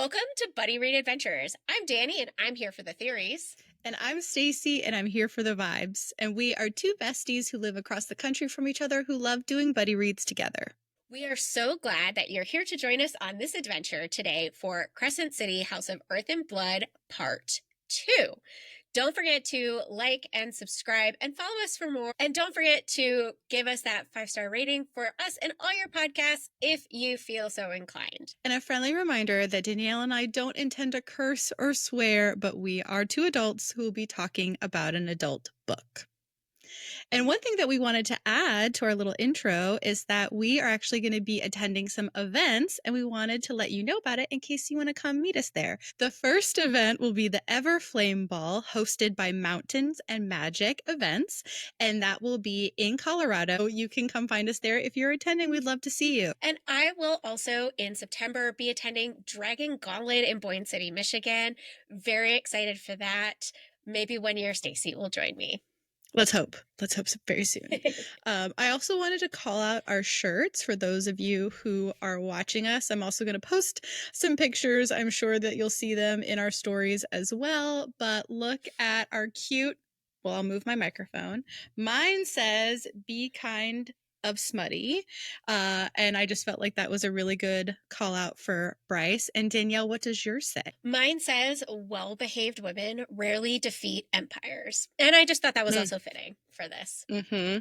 Welcome to Buddy Read Adventures. I'm Danny and I'm here for the theories. And I'm Stacy and I'm here for the vibes. And we are two besties who live across the country from each other who love doing buddy reads together. We are so glad that you're here to join us on this adventure today for Crescent City House of Earth and Blood Part 2. Don't forget to like and subscribe and follow us for more. And don't forget to give us that 5-star rating for us and all your podcasts if you feel so inclined. And a friendly reminder that Danielle and I don't intend to curse or swear, but we are two adults who will be talking about an adult book. And one thing that we wanted to add to our little intro is that we are actually going to be attending some events, and we wanted to let you know about it in case you want to come meet us there. The first event will be the Everflame Ball, hosted by Mountains and Magic Events, and that will be in Colorado. You can come find us there if you're attending. We'd love to see you. And I will also in September be attending Dragon Gauntlet in Boyne City, Michigan. Very excited for that. Maybe one year Stacy will join me. Let's hope very soon. I also wanted to call out our shirts for those of you who are watching us. I'm also going to post some pictures. I'm sure that you'll see them in our stories as well. But look at our cute, well, I'll move my microphone. Mine says, "Be kind of smutty." And I just felt like that was a really good call out for Bryce. And Danielle, what does yours say? Mine says, "Well-behaved women rarely defeat empires." And I just thought that was also fitting for this. Mm-hmm.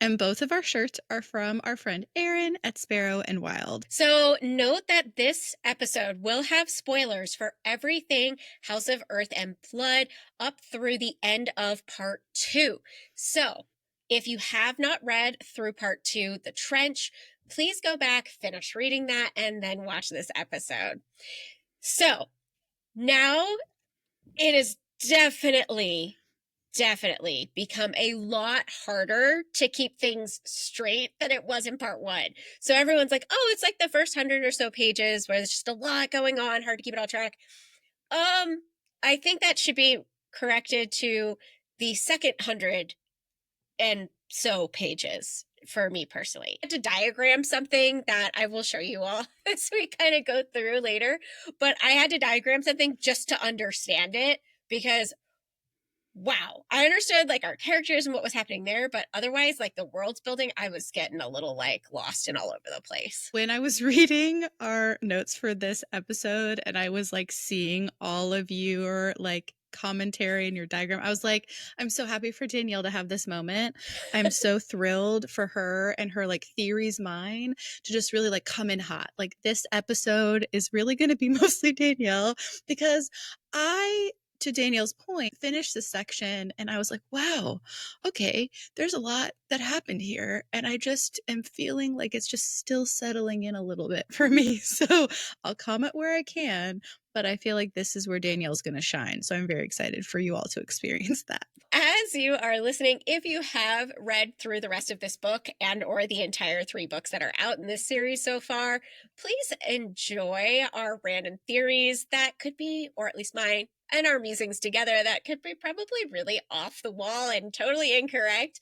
And both of our shirts are from our friend Erin at Sparrow and Wild. So note that this episode will have spoilers for everything House of Earth and Blood up through the end of part 2. So if you have not read through part 2, The Trench, please go back, finish reading that, and then watch this episode. So now it is definitely become a lot harder to keep things straight than it was in part 1. So everyone's like, oh, it's like the first 100 or so pages where there's just a lot going on, hard to keep it all track. I think that should be corrected to the second 100 and so pages for me personally. I had to diagram something that I will show you all as we kind of go through later, but I had to diagram something just to understand it because wow, I understood like our characters and what was happening there, but otherwise like the world's building, I was getting a little like lost and all over the place. When I was reading our notes for this episode and I was like seeing all of your like commentary and your diagram, I was like, I'm so happy for Danielle to have this moment. I'm so thrilled for her and her like theories mine to just really like come in hot. Like this episode is really going to be mostly Danielle because to Danielle's point, finished this section and I was like, wow, okay, there's a lot that happened here. And I just am feeling like it's just still settling in a little bit for me. So I'll comment where I can, but I feel like this is where Danielle's going to shine. So I'm very excited for you all to experience that. As you are listening, if you have read through the rest of this book and or the entire 3 books that are out in this series so far, please enjoy our random theories that could be, or at least mine, and our musings together that could be probably really off the wall and totally incorrect.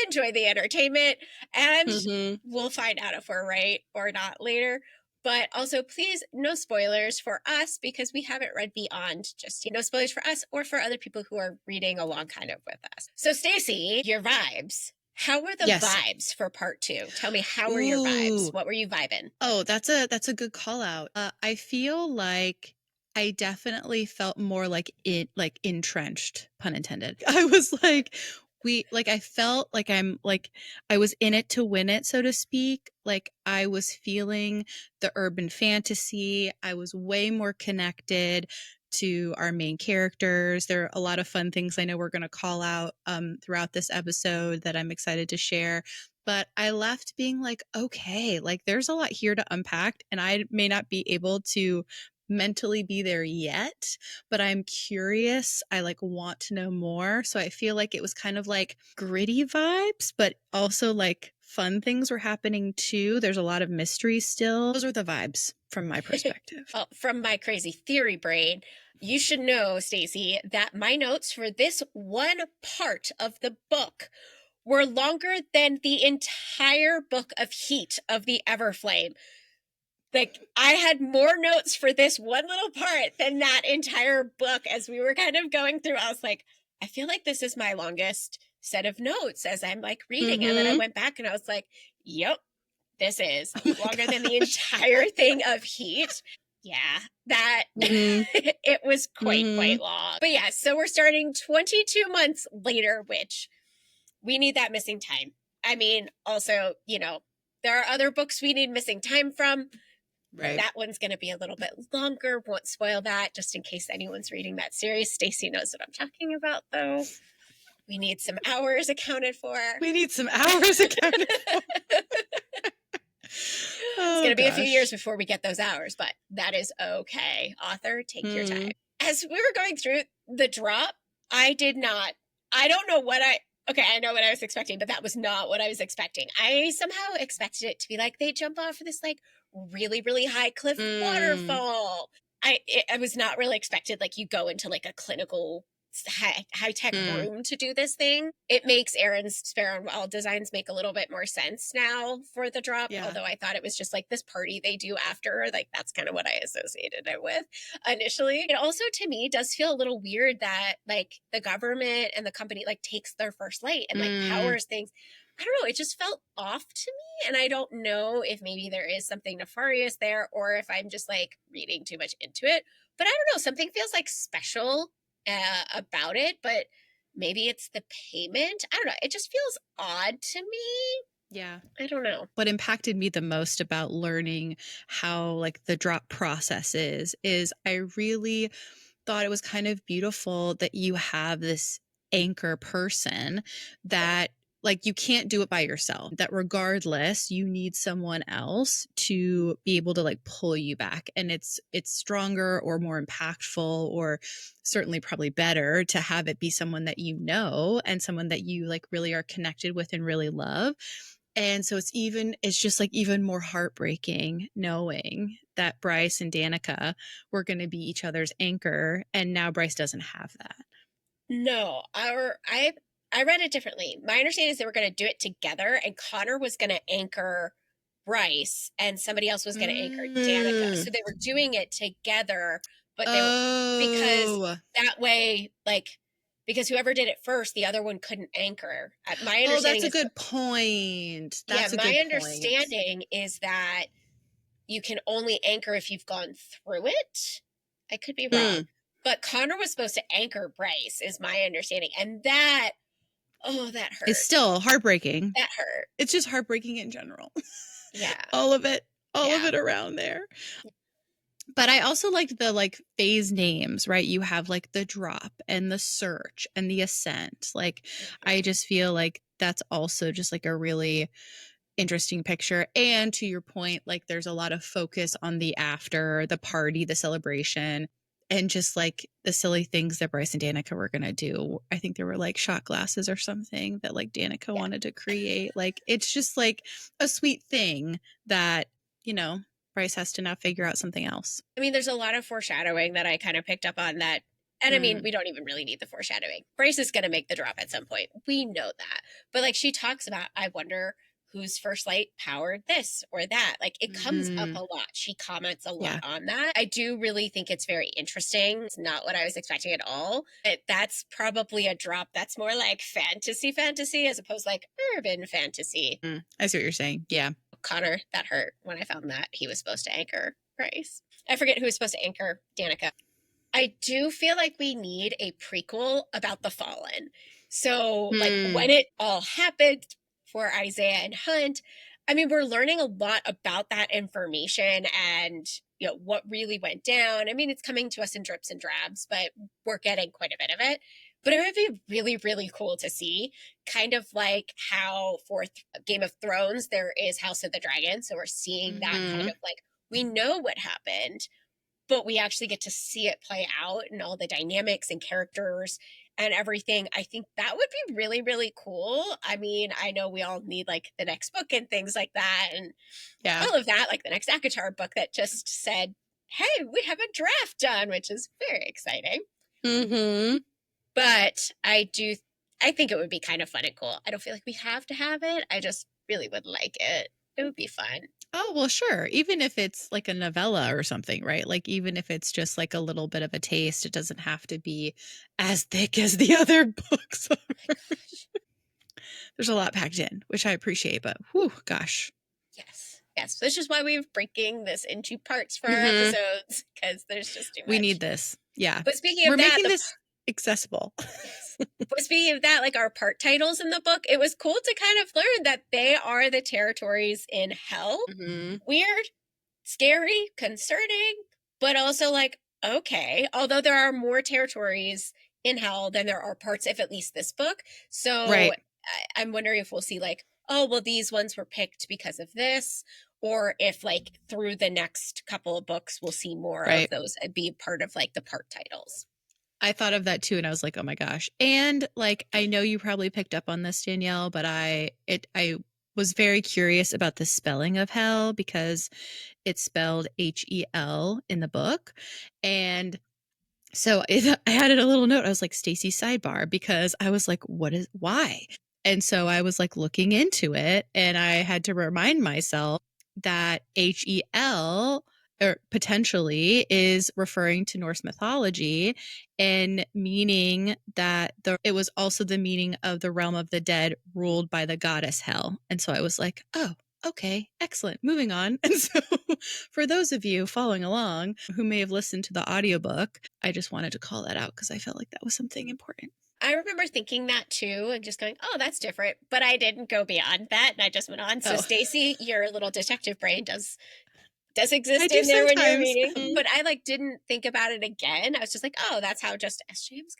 Enjoy the entertainment, and we'll find out if we're right or not later. But also, please, no spoilers for us because we haven't read beyond. Just no spoilers for us or for other people who are reading along kind of with us. So, Stacy, your vibes. How were the vibes for part 2? Tell me, how were your vibes? What were you vibing? Oh, that's a good call out. I feel like I definitely felt more like entrenched, pun intended. I was like, I felt like I was in it to win it, so to speak. Like I was feeling the urban fantasy. I was way more connected to our main characters. There are a lot of fun things I know we're going to call out throughout this episode that I'm excited to share. But I left being like, okay, like there's a lot here to unpack, and I may not be able to mentally be there yet, but I'm curious. I like want to know more. So I feel like it was kind of like gritty vibes, but also like fun things were happening too. There's a lot of mystery still. Those are the vibes from my perspective. Well, from my crazy theory brain, you should know, Stacy, that my notes for this one part of the book were longer than the entire book of Heat of the Everflame. Like, I had more notes for this one little part than that entire book as we were kind of going through. I was like, I feel like this is my longest set of notes as I'm like reading. And then I went back and I was like, yep, this is Oh my longer than the gosh. entire thing of Heat. Yeah, that it was quite long. But yeah, so we're starting 22 months later, which we need that missing time. I mean, also, you know, there are other books we need missing time from. Right. That one's going to be a little bit longer. Won't spoil that just in case anyone's reading that series. Stacy knows what I'm talking about, though. We need some hours accounted for. We need some hours accounted for. It's going to be a few years before we get those hours, but that is okay. Author, take your time. As we were going through the drop, I don't know what I know what I was expecting, but that was not what I was expecting. I somehow expected it to be like they jump off of this like really, really high cliff waterfall. I was not really expected like you go into like a clinical high tech room to do this thing. It makes Aaron's Sparrow and Wild designs make a little bit more sense now for the drop. Yeah. Although I thought it was just like this party they do after, like that's kind of what I associated it with initially. It also to me does feel a little weird that like the government and the company like takes their first light and like powers things. I don't know. It just felt off to me. And I don't know if maybe there is something nefarious there or if I'm just like reading too much into it. But I don't know. Something feels like special about it, but maybe it's the payment. I don't know. It just feels odd to me. Yeah. I don't know. What impacted me the most about learning how like the drop process is I really thought it was kind of beautiful that you have this anchor person that like you can't do it by yourself, that regardless you need someone else to be able to like pull you back, and it's stronger or more impactful or certainly probably better to have it be someone that you know and someone that you like really are connected with and really love. And so it's just like even more heartbreaking knowing that Bryce and Danica were going to be each other's anchor, and now Bryce doesn't have that. No, I read it differently. My understanding is they were going to do it together, and Connor was going to anchor Bryce, and somebody else was going to anchor Danica. So they were doing it together, but they were because that way, like, because whoever did it first, the other one couldn't anchor. My understanding that's a good point. That's a my good understanding is that you can only anchor if you've gone through it. I could be wrong. But Connor was supposed to anchor Bryce, is my understanding. And that hurt. It's still heartbreaking. That hurt. It's just heartbreaking in general. Yeah. All of it around there. But I also liked the like phase names, right? You have like the drop and the search and the ascent. Like I just feel like that's also just like a really interesting picture. And to your point, like there's a lot of focus on the after, the party, the celebration, and just like the silly things that Bryce and Danica were going to do. I think there were like shot glasses or something that like Danica wanted to create. Like it's just like a sweet thing that, you know, Bryce has to now figure out something else. I mean, there's a lot of foreshadowing that I kind of picked up on that. And I mean, we don't even really need the foreshadowing. Bryce is going to make the drop at some point. We know that. But like she talks about, I wonder whose first light powered this or that. Like it comes up a lot. She comments a lot on that. I do really think it's very interesting. It's not what I was expecting at all. That's probably a drop that's more like fantasy as opposed to like urban fantasy. I see what you're saying. Yeah. Connor, that hurt when I found that he was supposed to anchor Bryce. I forget who was supposed to anchor Danica. I do feel like we need a prequel about the Fallen. So, like, when it all happened for Isaiah and Hunt, I mean, we're learning a lot about that information and, you know, what really went down. I mean, it's coming to us in drips and drabs, but we're getting quite a bit of it. But it would be really, really cool to see, kind of like how for Game of Thrones, there is House of the Dragon. So we're seeing that kind of like, we know what happened, but we actually get to see it play out and all the dynamics and characters and everything. I think that would be really, really cool. I mean, I know we all need like the next book and things like that and all of that, like the next Akatar book that just said, hey, we have a draft done, which is very exciting. But I think it would be kind of fun and cool. I don't feel like we have to have it. I just really would like it. It would be fun. Oh, well, sure. Even if it's like a novella or something, right? Like, even if it's just like a little bit of a taste, it doesn't have to be as thick as the other books Oh are. my gosh. There's a lot packed in, which I appreciate, but whew, gosh. Yes. Yes. This is why we're breaking this into parts for our Hmm. episodes, because there's just too We much. need this. Yeah. But speaking We're of that, making this accessible. yes. But speaking of that, like our part titles in the book, it was cool to kind of learn that they are the territories in hell. Hmm. Weird, scary, concerning, but also like, okay, although there are more territories in hell than there are parts of at least this book. So Right. I'm wondering if we'll see like, oh, well, these ones were picked because of this, or if like through the next couple of books, we'll see more of Right. those be part of like the part titles. I thought of that too, and I was like, "Oh my gosh!" And like, I know you probably picked up on this, Danielle, but I was very curious about the spelling of hell because it's spelled Hel in the book, and so I added a little note. I was like, Stacy sidebar, because I was like, what is, why? And so I was like looking into it, and I had to remind myself that Hel, or potentially, is referring to Norse mythology, and meaning that it was also the meaning of the realm of the dead ruled by the goddess Hel. And so I was like, oh, okay, excellent. Moving on. And so for those of you following along who may have listened to the audiobook, I just wanted to call that out because I felt like that was something important. I remember thinking that too and just going, oh, that's different. But I didn't go beyond that and I just went on. So Oh, Stacy, your little detective brain does I exist do in there when you're sometimes. reading. But I like didn't think about it again. I was just like, oh, that's how just SJM's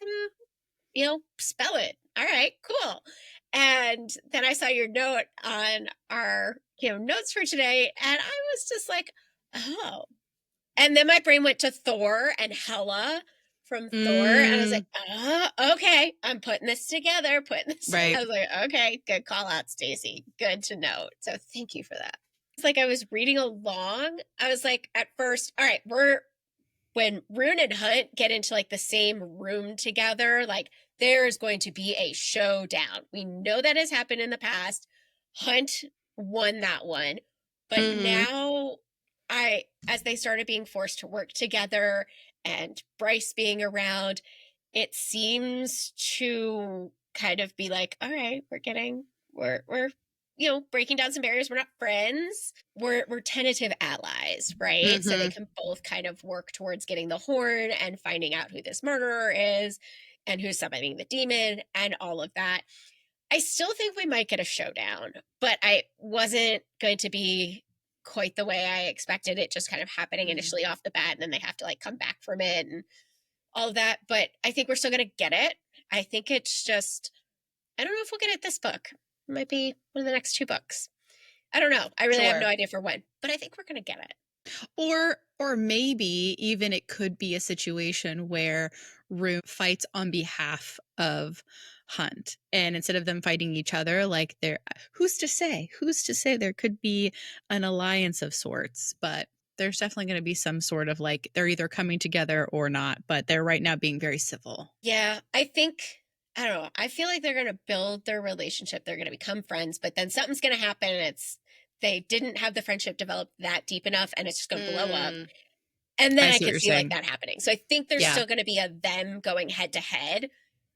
gonna, spell it. All right, cool. And then I saw your note on our, notes for today, and I was just like, oh, and then my brain went to Thor and Hela from Thor, and I was like, Mm, oh, okay, I'm putting this together, I right. was like, okay, good call out, Stacy. Good to know. So thank you for that. It's like I was reading along. I was like, at first, all right, when Rune and Hunt get into like the same room together, like there's going to be a showdown. We know that has happened in the past. Hunt won that one. But Hmm. now as they started being forced to work together and Bryce being around, it seems to kind of be like, all right, we're breaking down some barriers. We're not friends. We're tentative allies, right? So they Hmm. can both kind of work towards getting the horn and finding out who this murderer is and who's summoning the demon and all of that. I still think we might get a showdown, but I wasn't going to be quite the way I expected it, just kind of happening initially off the bat, and then they have to like come back from it and all of that. But I think we're still going to get it. I think it's just, I don't know if we'll get it this book. It might be one of the next two books. I don't know. I really have no Sure. idea for when, but I think we're going to get it. Or maybe even it could be a situation where Rue fights on behalf of Hunt, and instead of them fighting each other, like, they're, who's to say? Who's to say there could be an alliance of sorts? But there's definitely going to be some sort of, like, they're either coming together or not, but they're right now being very civil. Yeah, I don't know. I feel like they're going to build their relationship. They're going to become friends, but then something's going to happen. And they didn't have the friendship develop that deep enough and it's just going to blow up. Mm, And I then I see what could you're see like saying. that happening. So I think there's Yeah. still going to be a them going head to head, but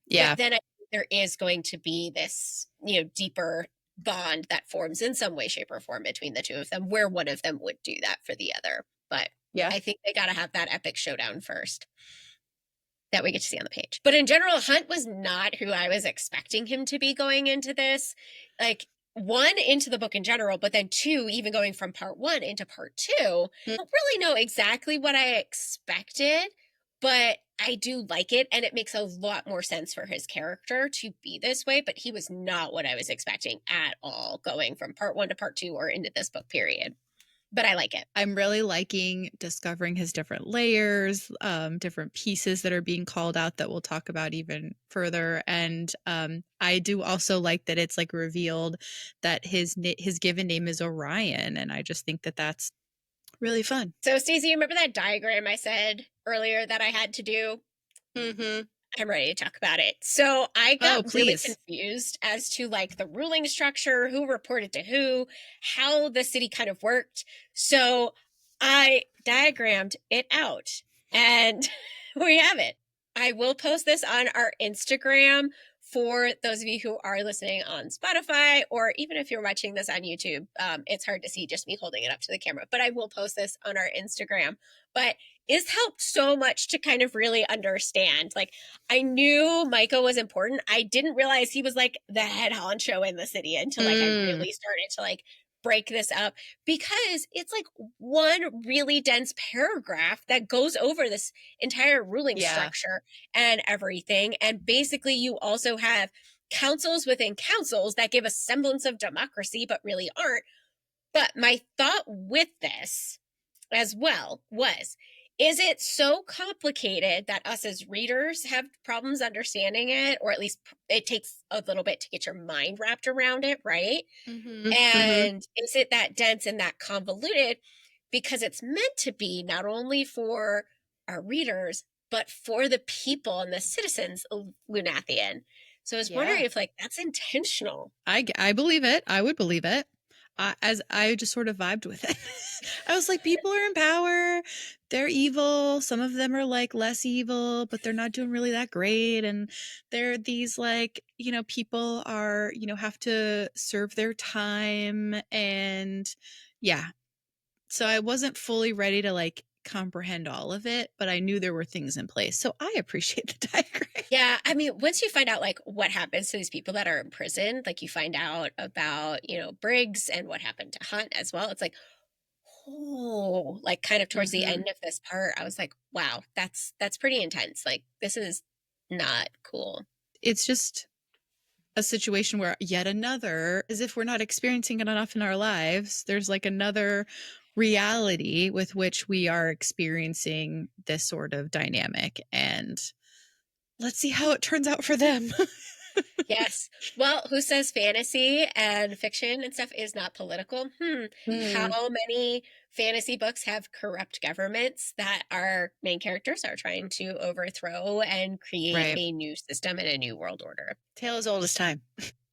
Yeah. then I think there is going to be this, deeper bond that forms in some way, shape, or form between the two of them, where one of them would do that for the other. But Yeah. I think they got to have that epic showdown first that we get to see on the page. But in general, Hunt was not who I was expecting him to be going into this. Like, one, into the book in general, but then two, even going from part one into part two, I don't really know exactly what I expected, but I do like it. And it makes a lot more sense for his character to be this way. But he was not what I was expecting at all going from part one to part two or into this book, period. But I like it. I'm really liking discovering his different layers, different pieces that are being called out that we'll talk about even further. And I do also like that it's like revealed that his given name is Orion, and I just think that that's really fun. So, Stacey, you remember that diagram I said earlier that I had to do? Mm-hmm. I'm ready to talk about it. So I Oh, got really please. confused as to like the ruling structure, who reported to who, how the city kind of worked. So I diagrammed it out and we have it. I will post this on our Instagram for those of you who are listening on Spotify, or even if you're watching this on YouTube. It's hard to see just me holding it up to the camera, but I will post this on our Instagram. But it's helped so much to kind of really understand. Like, I knew Micah was important. I didn't realize he was like the head honcho in the city until like I Mm, really started to like break this up, because it's like one really dense paragraph that goes over this entire ruling yeah. structure and everything. And basically, you also have councils within councils that give a semblance of democracy, but really aren't. But my thought with this as well was, is it so complicated that us as readers have problems understanding it, or at least it takes a little bit to get your mind wrapped around it, right? Hmm. Hmm. And is it that dense and that convoluted because it's meant to be not only for our readers, but for the people and the citizens of Lunathian? So I was wondering Yeah. if like that's intentional. I believe it. I would believe it. As I just sort of vibed with it. I was like, people are in power. They're evil. Some of them are like less evil, but they're not doing really that great. And they're these like, people are, have to serve their time. And yeah. So I wasn't fully ready to like comprehend all of it, but I knew there were things in place. So I appreciate the diagram. Yeah, I mean, once you find out like what happens to these people that are in prison, like you find out about, Briggs and what happened to Hunt as well. It's like, oh, like kind of towards the Hmm. end of this part, I was like, wow, that's pretty intense. Like this is not cool. It's just a situation where yet another, as if we're not experiencing it enough in our lives, there's like another reality with which we are experiencing this sort of dynamic. And let's see how it turns out for them. Yes. Well, who says fantasy and fiction and stuff is not political? Mm, How many fantasy books have corrupt governments that our main characters are trying to overthrow and create right. a new system and a new world order? Tale as old as time.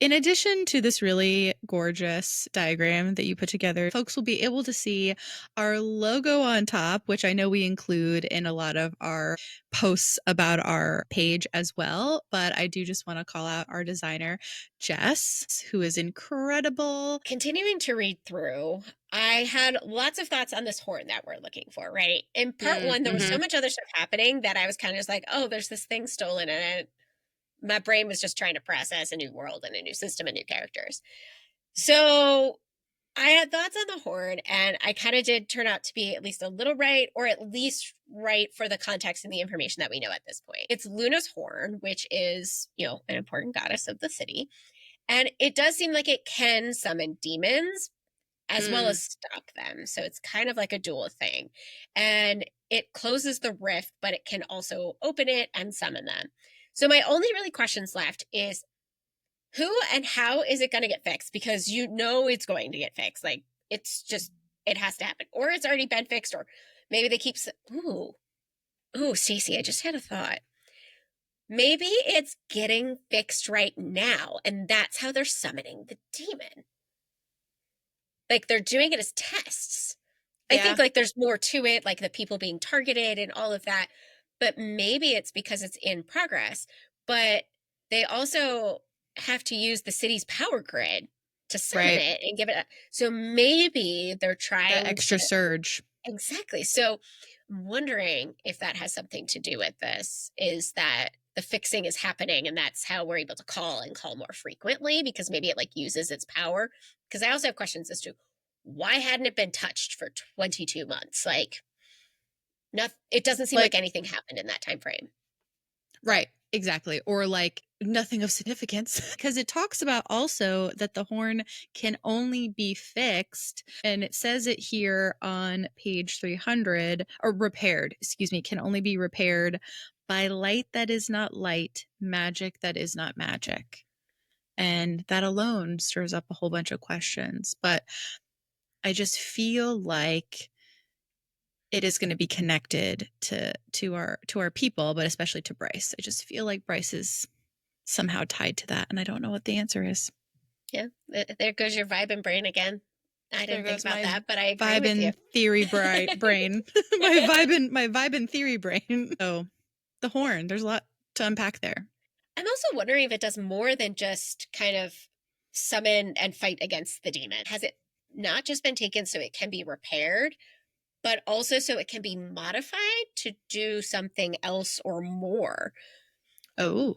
In addition to this really gorgeous diagram that you put together, folks will be able to see our logo on top, which I know we include in a lot of our posts about our page as well. But I do just want to call out our designer, Jess, who is incredible. Continuing to read through, I had lots of thoughts on this horn that we're looking for, right? In part one, there was so Mm-hmm. much other stuff happening that I was kind of just like, oh, there's this thing stolen, and my brain was just trying to process a new world and a new system and new characters. So I had thoughts on the horn, and I kind of did turn out to be at least a little right, or at least right for the context and the information that we know at this point. It's Luna's horn, which is, an important goddess of the city. And it does seem like it can summon demons as well Mm, as stop them. So it's kind of like a dual thing. And it closes the rift, but it can also open it and summon them. So my only really questions left is, who and how is it going to get fixed? Because it's going to get fixed. Like it's just, it has to happen, or it's already been fixed, or maybe they keep. Ooh, Stacey, I just had a thought. Maybe it's getting fixed right now, and that's how they're summoning the demon. Like they're doing it as tests. I think yeah, like there's more to it, like the people being targeted and all of that. But maybe it's because it's in progress. But they also have to use the city's power grid to summon right. it and give it a, so maybe they're That trying to. extra surge. Exactly. So I'm wondering if that has something to do with this, is that the fixing is happening and that's how we're able to call more frequently, because maybe it like uses its power. Because I also have questions as to why hadn't it been touched for 22 months? Like nothing, it doesn't seem like Like, anything happened in that time frame. right, exactly. Or like nothing of significance. Because it talks about also that the horn can only be fixed, and it says it here on page 300, or repaired, excuse me, can only be repaired by light that is not light, magic that is not magic. And that alone stirs up a whole bunch of questions. But I just feel like it is going to be connected to our people, but especially to Bryce. I just feel like Bryce is somehow tied to that, and I don't know what the answer is. Yeah, there goes your vibe and brain again. I There didn't think goes about my that, but I agree vibe with you. and theory brain. My vibe and theory brain. Oh, the Yeah. horn. There's a lot to unpack there. I'm also wondering if it does more than just kind of summon and fight against the demon. Has it not just been taken so it can be repaired, but also so it can be modified to do something else or more? Oh.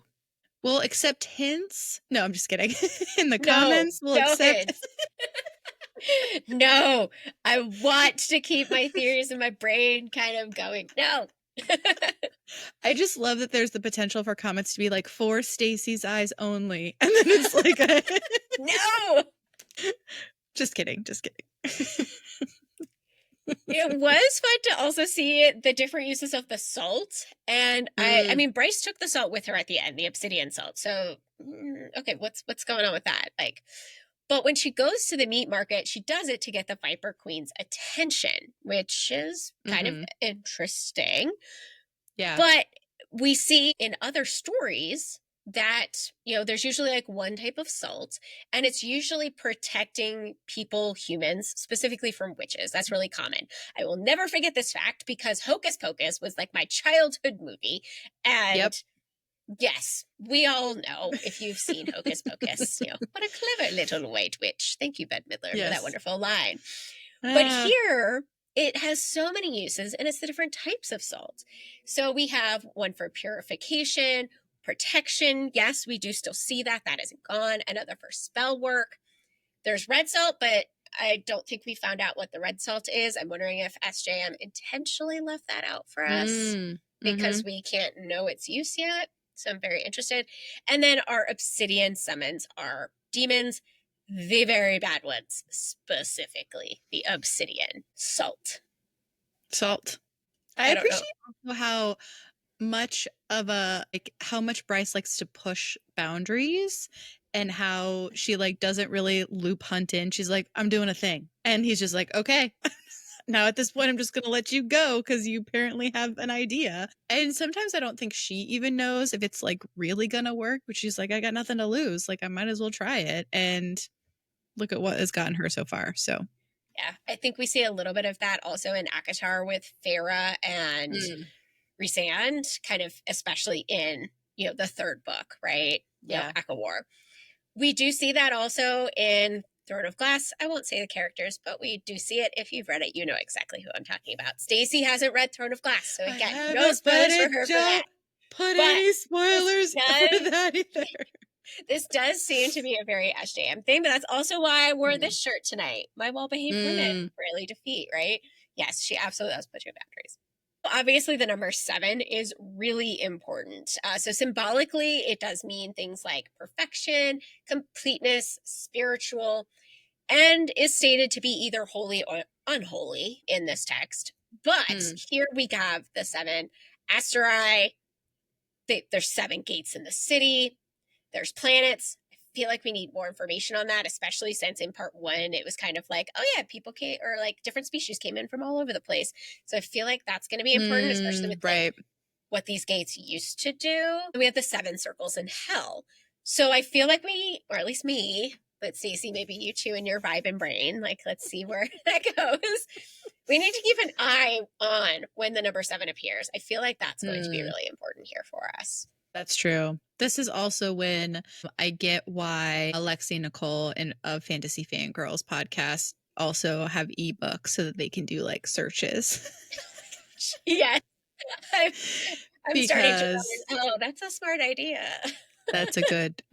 We'll accept hints. No, I'm just kidding. In the No, comments, we'll no accept. hints. No, I want to keep my theories in my brain kind of going. No. I just love that there's the potential for comments to be like, for Stacy's eyes only. And then it's like No. just kidding, just kidding. It was fun to also see the different uses of the salt. And I Mm, mean, Bryce took the salt with her at the end, the obsidian salt. So, okay, what's going on with that? Like, but when she goes to the meat market, she does it to get the Viper Queen's attention, which is kind of hmm. interesting. Yeah. But we see in other stories that, there's usually like one type of salt, and it's usually protecting people, humans, specifically from witches. That's really common. I will never forget this fact because Hocus Pocus was like my childhood movie. Yep. And yes, we all know if you've seen Hocus Pocus, what a clever little white witch. Thank you, Bette Midler, for that Yes. wonderful line. But Ah. here, it has so many uses, and it's the different types of salt. So we have one for purification, protection. Yes, we do still see that. That isn't gone. Another for spell work. There's red salt, but I don't think we found out what the red salt is. I'm wondering if SJM intentionally left that out for us Mm-hmm. because we can't know its use yet. So I'm very interested. And then our obsidian summons are demons, the very bad ones, specifically the obsidian salt. Salt. I I don't know. appreciate also how much Bryce likes to push boundaries and how she like doesn't really loop hunt in. She's like, I'm doing a thing. And he's just like, okay. Now at this point I'm just going to let you go because you apparently have an idea. And sometimes I don't think she even knows if it's like really going to work, but she's like, I got nothing to lose. Like I might as well try it. And look at what has gotten her so far. So, Yeah, I think we see a little bit of that also in Akatar with Farah and mm, Rhysand, kind of especially in, the third book, right? yeah. Echo War. We do see that also in Throne of Glass. I won't say the characters, but we do see it. If you've read it, you know exactly who I'm talking about. Stacy hasn't read Throne of Glass, so I again, no haven't read spoilers for it. her for that. Don't put But any this spoilers for does that either. this does seem to be a very SJM thing, but that's also why I wore Mm. this shirt tonight. My well-behaved women Mm. rarely defeat, right? Yes, she absolutely does put your boundaries. Obviously, the number 7 is really important. So, symbolically, it does mean things like perfection, completeness, spiritual, and is stated to be either holy or unholy in this text. But Mm. here we have the 7 asterai. There's 7 gates in the city. There's planets. I feel like we need more information on that, especially since in part 1 it was kind of like, oh yeah, people came, or like different species came in from all over the place. So I feel like that's going to be important, especially with like Right. what these gates used to do. We have the 7 circles in hell. So I feel like we, or at least me, but Stacey, maybe you two in your vibe and brain, like let's see where that goes. We need to keep an eye on when the number 7 appears. I feel like that's going to be Mm. really important here for us. That's true. This is also when I get why Alexi Nicole and of Fantasy Fangirls podcast also have ebooks so that they can do like searches. Yes. I'm, I'm starting to Because learn. Oh, that's a smart idea. that's a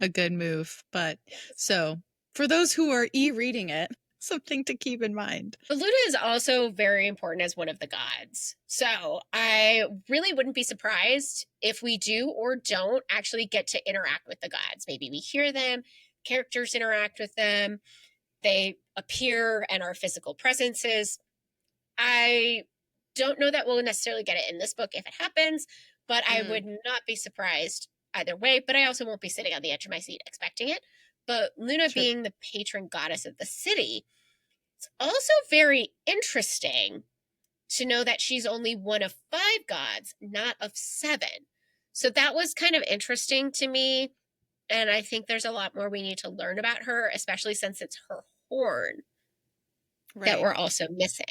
good move. But Yes. so for those who are e-reading it, something to keep in mind. Luna is also very important as one of the gods. So I really wouldn't be surprised if we do or don't actually get to interact with the gods. Maybe we hear them, characters interact with them, they appear and are physical presences. I don't know that we'll necessarily get it in this book if it happens, but I Mm. would not be surprised either way. But I also won't be sitting on the edge of my seat expecting it. But Luna Sure. being the patron goddess of the city, it's also very interesting to know that she's only one of 5 gods, not of 7. So that was kind of interesting to me. And I think there's a lot more we need to learn about her, especially since it's her horn that Right. we're also missing.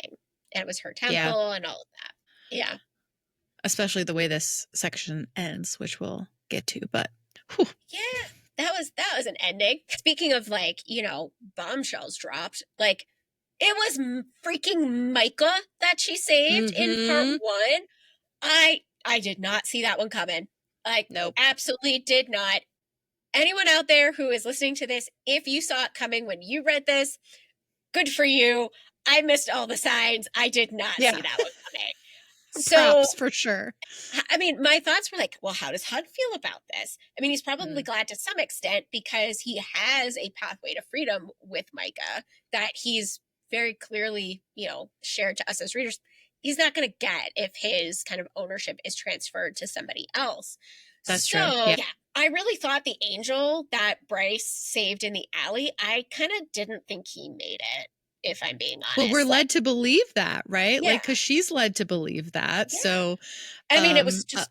And it was her Yeah. temple and all of that. Yeah. Especially the way this section ends, which we'll get to, but whew. Yeah. That was an ending. Speaking of like, bombshells dropped, like it was freaking Micah that she saved in part Mm-hmm. 1. I did not see that one coming. Like Nope. absolutely did not. Anyone out there who is listening to this, if you saw it coming when you read this, good for you. I missed all the signs. I did not Yeah. see that one coming. So, Props for sure. I mean, my thoughts were like, well, how does Hunt feel about this? I mean, he's probably Mm. glad to some extent because he has a pathway to freedom with Micah that he's very clearly, shared to us as readers. He's not going to get if his kind of ownership is transferred to somebody else. That's So, true. Yeah. yeah, I really thought the angel that Bryce saved in the alley, I kind of didn't think he made it, if I'm being Well, we're honest. Like, led to believe that, right? yeah, Like, because she's led to believe that. yeah. So, I mean, it was um, just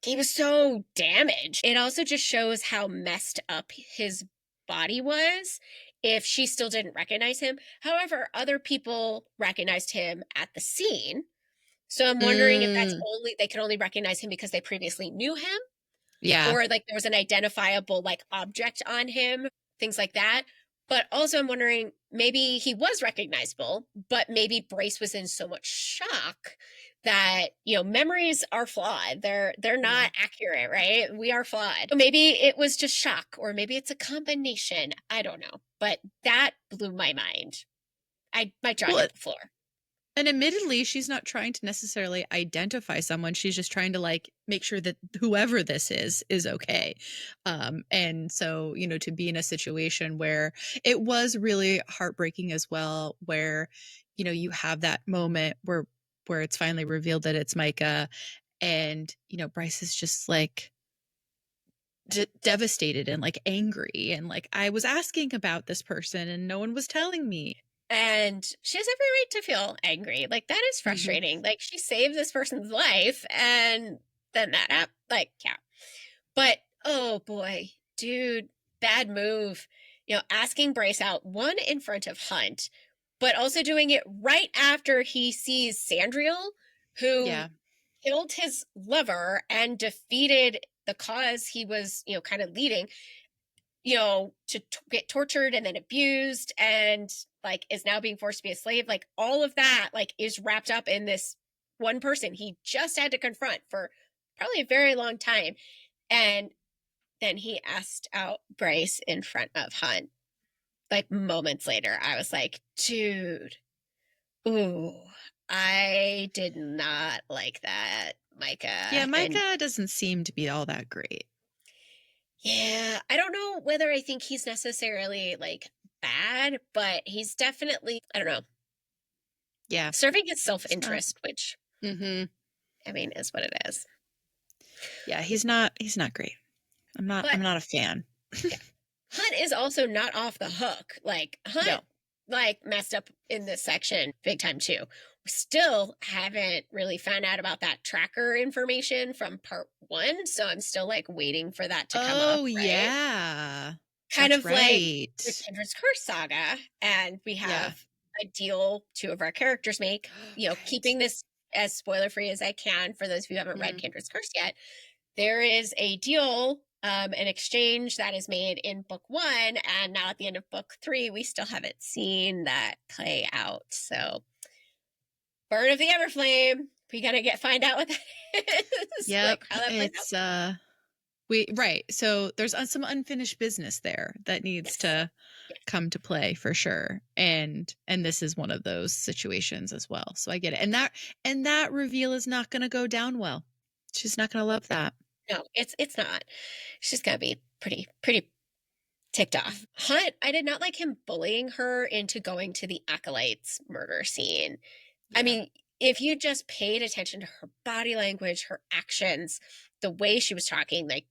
he was so damaged. It also just shows how messed up his body was if she still didn't recognize him. However, other people recognized him at the scene. So I'm wondering if that's mm, they could only recognize him because they previously knew him, yeah. or like there was an identifiable like object on him, things like that. But also I'm wondering maybe he was recognizable, but maybe Brace was in so much shock that, memories are flawed. They're Yeah. not accurate, right? We are flawed. Maybe it was just shock, or maybe it's a combination. I don't know. But that blew my mind. My jaw Well, hit the floor. and admittedly, she's not trying to necessarily identify someone. She's just trying to like make sure that whoever this is okay. And so, to be in a situation where it was really heartbreaking as well, where, you have that moment where it's finally revealed that it's Micah, and, Bryce is just like devastated and like angry and like, I was asking about this person and no one was telling me. And she has every right to feel angry. Like, that is Hmm. frustrating. Like, she saved this person's life, and then that happened. Like, yeah. But, oh boy, dude, bad move. Asking Brace out, one in front of Hunt, but also doing it right after he sees Sandriel, who Yeah. killed his lover and defeated the cause he was, kind of leading, to get tortured and then abused and like is now being forced to be a slave. Like all of that, like is wrapped up in this one person he just had to confront for probably a very long time. And then he asked out Bryce in front of Hunt. Like moments later, I was like, dude, ooh, I did not like that, Yeah, Micah. And Micah doesn't seem to be all that great. yeah, I don't know whether I think he's necessarily like bad, but he's definitely, I don't know, Yeah, serving his self he's not. interest, which Hmm. I mean is what it is. Yeah, he's not great. I'm But not a fan. yeah, Hunt is also not off the hook. Like Hunt No. like messed up in this section big time too. We still haven't really found out about that tracker information from part 1, so I'm still like waiting for that to come up, Oh right? yeah. Kind That's of like the right. Kindred's Curse saga, and we Yeah. have a deal 2 of our characters make, Right. keeping this as spoiler free as I can for those of you who haven't read Mhm. Kindred's Curse yet. There is a deal, an exchange that is made in book 1, and now at the end of book 3, we still haven't seen that play out. So, Bird of the Everflame, we gotta find out what that is, Yep. like how that plays out. It's we right. So there's some unfinished business there that needs Yes, to yes. come to play for sure. And this is one of those situations as well. So I get it. And that reveal is not going to go down well. She's not going to love that. No, it's not. She's gonna be pretty ticked off. Hunt, I did not like him bullying her into going to the acolytes murder scene. I Yeah. mean, if you just paid attention to her body language, her actions, the way she was talking, like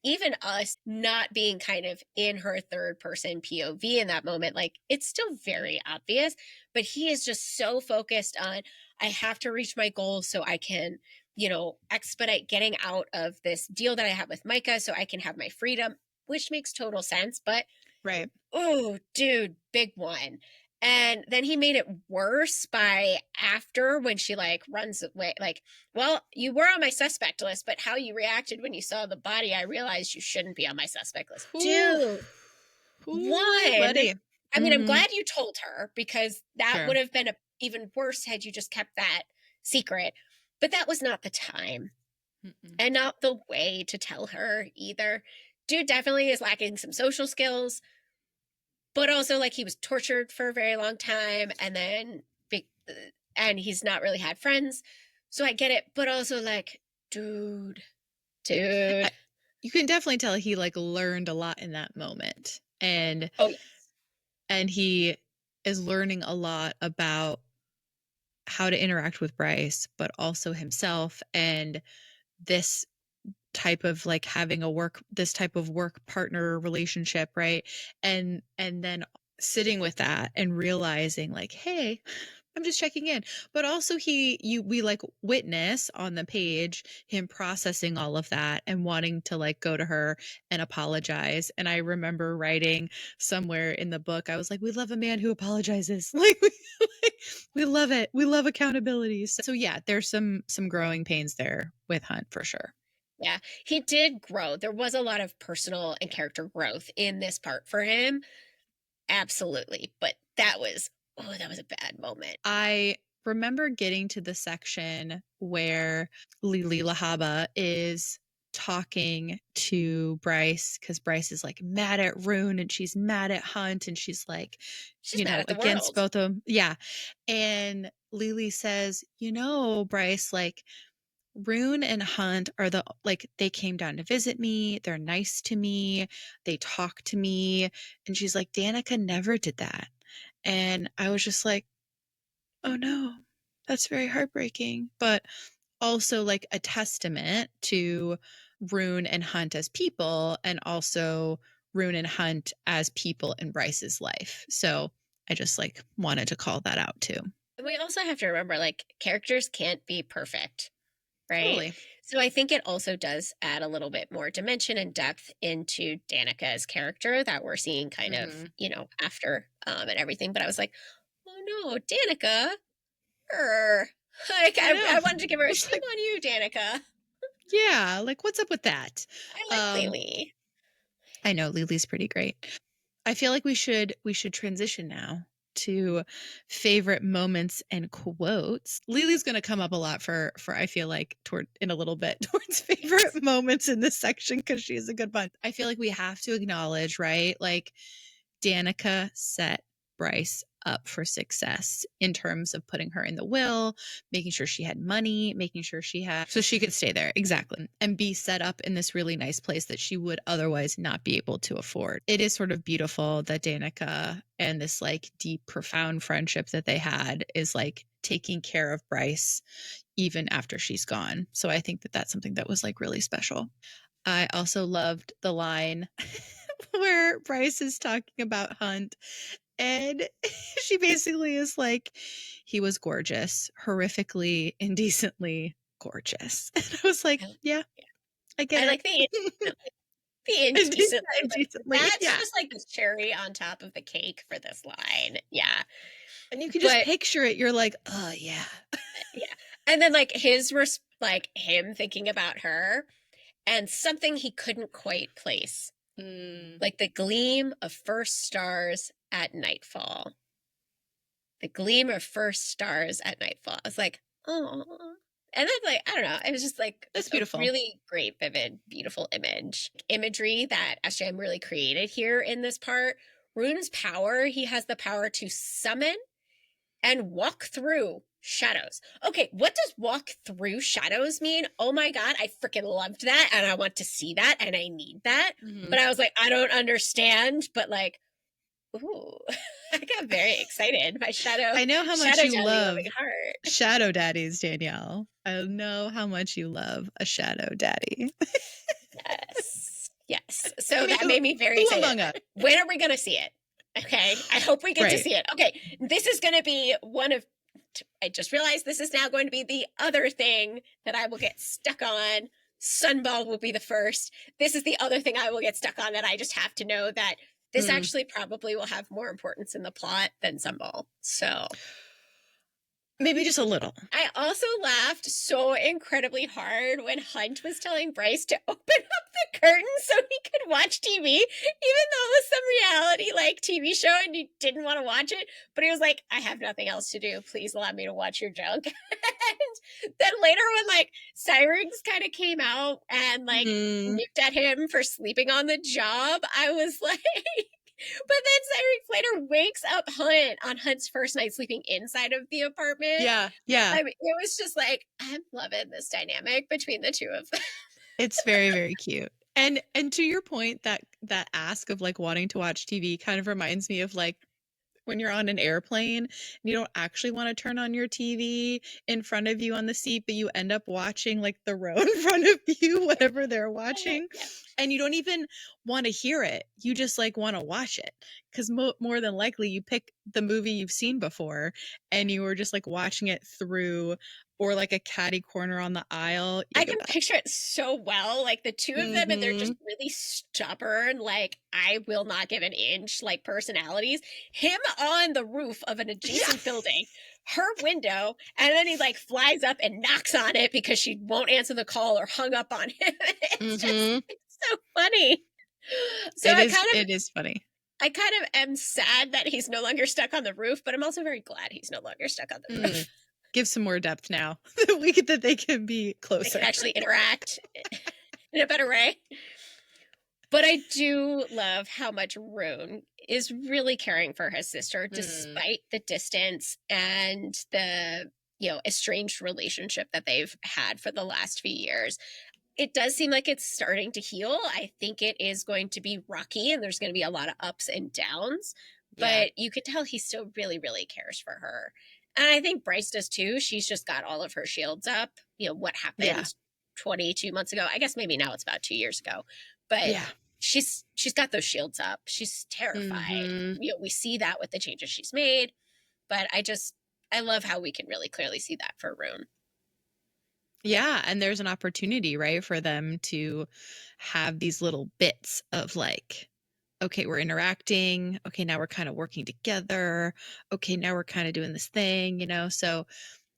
even us not being kind of in her third person POV in that moment, like it's still very obvious, but he is just so focused on, I have to reach my goals so I can, expedite getting out of this deal that I have with Micah so I can have my freedom, which makes total sense. But Right. oh, dude, big one. And then he made it worse by after when she like runs away. Like, well, you were on my suspect list, but how you reacted when you saw the body, I realized you shouldn't be on my suspect list. Ooh. Dude, Ooh, one. buddy. I mean, I'm glad you told her because that Sure. would have been even worse had you just kept that secret. But that was not the time Mm-mm. and not the way to tell her either. Dude definitely is lacking some social skills, but also like he was tortured for a very long time and he's not really had friends, so I get it, but also like dude dude. You can definitely tell he like learned a lot in that moment, Oh yes. and he is learning a lot about how to interact with Bryce, but also himself, and this type of like having this type of work partner relationship, right? And then sitting with that and realizing like, hey, I'm just checking in. But also we like witness on the page him processing all of that and wanting to like go to her and apologize. And I remember writing somewhere in the book, I was like, we love a man who apologizes. We love it. We love accountability. So yeah, there's some growing pains there with Hunt for sure. Yeah, he did grow. There was a lot of personal and character growth in this part for him, absolutely, but that was a bad moment. I remember getting to the section where Lily Lahaba is talking to Bryce because Bryce is like mad at Rune and she's mad at Hunt and she's like, She's mad at the against world. both of them. Yeah. And Lily says, Bryce, like Rune and Hunt are they came down to visit me. They're nice to me. They talk to me. And she's like, Danica never did that. And I was just like, oh no, that's very heartbreaking, but also like a testament to Rune and Hunt as people, and also Rune and Hunt as people in Bryce's life. So I just like wanted to call that out too. We also have to remember like characters can't be perfect, right? Totally. So I think it also does add a little bit more dimension and depth into Danica's character that we're seeing kind of, Mm-hmm. after and everything. But I was like, oh no, Danica, er. Like I I know. wanted to give her a It's shame like, on you, Danica. yeah, like what's up with that? I like Um, Lily. I know Lily's pretty great. I feel like we should transition now to favorite moments and quotes. Lily's going to come up a lot for I feel like toward in a little bit towards Yes. favorite moments in this section cuz she's a good bunch. I feel like we have to acknowledge, right? Like Danica set Bryce up for success in terms of putting her in the will, making sure she had money, making sure she had so she could stay there. Exactly. And be set up in this really nice place that she would otherwise not be able to afford. It is sort of beautiful that Danica and this like deep, profound friendship that they had is like taking care of Bryce even after she's gone. So I think that that's something that was like really special. I also loved the line where Bryce is talking about Hunt and she basically is like, he was gorgeous, horrifically, indecently gorgeous. And I was like, yeah, I get I it. like the indecently. Like, Indecently, that's yeah. just like the cherry on top of the cake for this line. Yeah. And you can just But picture it. You're like, oh, yeah. yeah. And then like like him thinking about her and something he couldn't quite place. Mm. Like the gleam of first stars at nightfall. The gleam of first stars at nightfall. I was like, oh. And then like, I don't know, it was just like That's a beautiful. really great, vivid, beautiful imagery that SJM really created here in this part. Rune's power, he has the power to summon and walk through shadows. Okay, what does walk through shadows mean? Oh my God, I freaking loved that. And I want to see that and I need that. Mm-hmm. But I was like, I don't understand. But like, ooh, I got very excited. My I know how much shadow you daddy love loving heart. shadow daddies, Danielle. I know how much you love a shadow daddy. Yes. Yes. I So mean, that made me very who excited. among us? When are we going to see it? Okay. I hope we get to Right. see it. Okay. This is going to be one of, I just realized this is now going to be the other thing that I will get stuck on. Sunball will be the first. This is the other thing I will get stuck on that I just have to know that this Mm. actually probably will have more importance in the plot than Sunball. So Maybe just a little. I also laughed so incredibly hard when Hunt was telling Bryce to open up the curtain so he could watch TV, even though it was some reality like TV show and he didn't want to watch it. But he was like, I have nothing else to do. Please allow me to watch your junk. And then later, when like Sirens kind of came out and like Mm. nipped at him for sleeping on the job, I was like, but then Cyrix later wakes up Hunt on Hunt's first night sleeping inside of the apartment. Yeah. Yeah. I mean, it was just like, I'm loving this dynamic between the two of them. It's very, very cute. And to your point, that ask of like wanting to watch TV kind of reminds me of like when you're on an airplane and you don't actually want to turn on your TV in front of you on the seat, but you end up watching like the row in front of you, whatever they're watching, Yeah. and you don't even want to hear it. You just like want to watch it because more than likely you pick the movie you've seen before and you were just like watching it through or like a catty corner on the aisle. I You go can back. picture it so well. Like the two of them, and they're just Mm-hmm. really stubborn, like, I will not give an inch, like personalities. Him on the roof of an Yeah. adjacent building, her window, and then he like flies up and knocks on it because she won't answer the call or hung up on him. It's just Mm-hmm. it's so funny. So It is funny. I kind of am sad that he's no longer stuck on the roof, but I'm also very glad he's no longer stuck on the roof. Give some more depth now that they can be They closer. can actually interact in a better way. But I do love how much Rune is really caring for his sister despite the distance and the, estranged relationship that they've had for the last few years. It does seem like it's starting to heal. I think it is going to be rocky and there's going to be a lot of ups and downs, Yeah. but you could tell he still really, really cares for her. And I think Bryce does too. She's just got all of her shields up. What Yeah. happened 22 months ago? I guess maybe now it's about 2 years ago, but Yeah. she's got those shields up. She's terrified. Mm-hmm. We see that with the changes she's made, but I love how we can really clearly see that for Rune. Yeah, and there's an opportunity, right, for them to have these little bits of like, okay, we're interacting. Okay, now we're kind of working together. Okay, now we're kind of doing this thing, So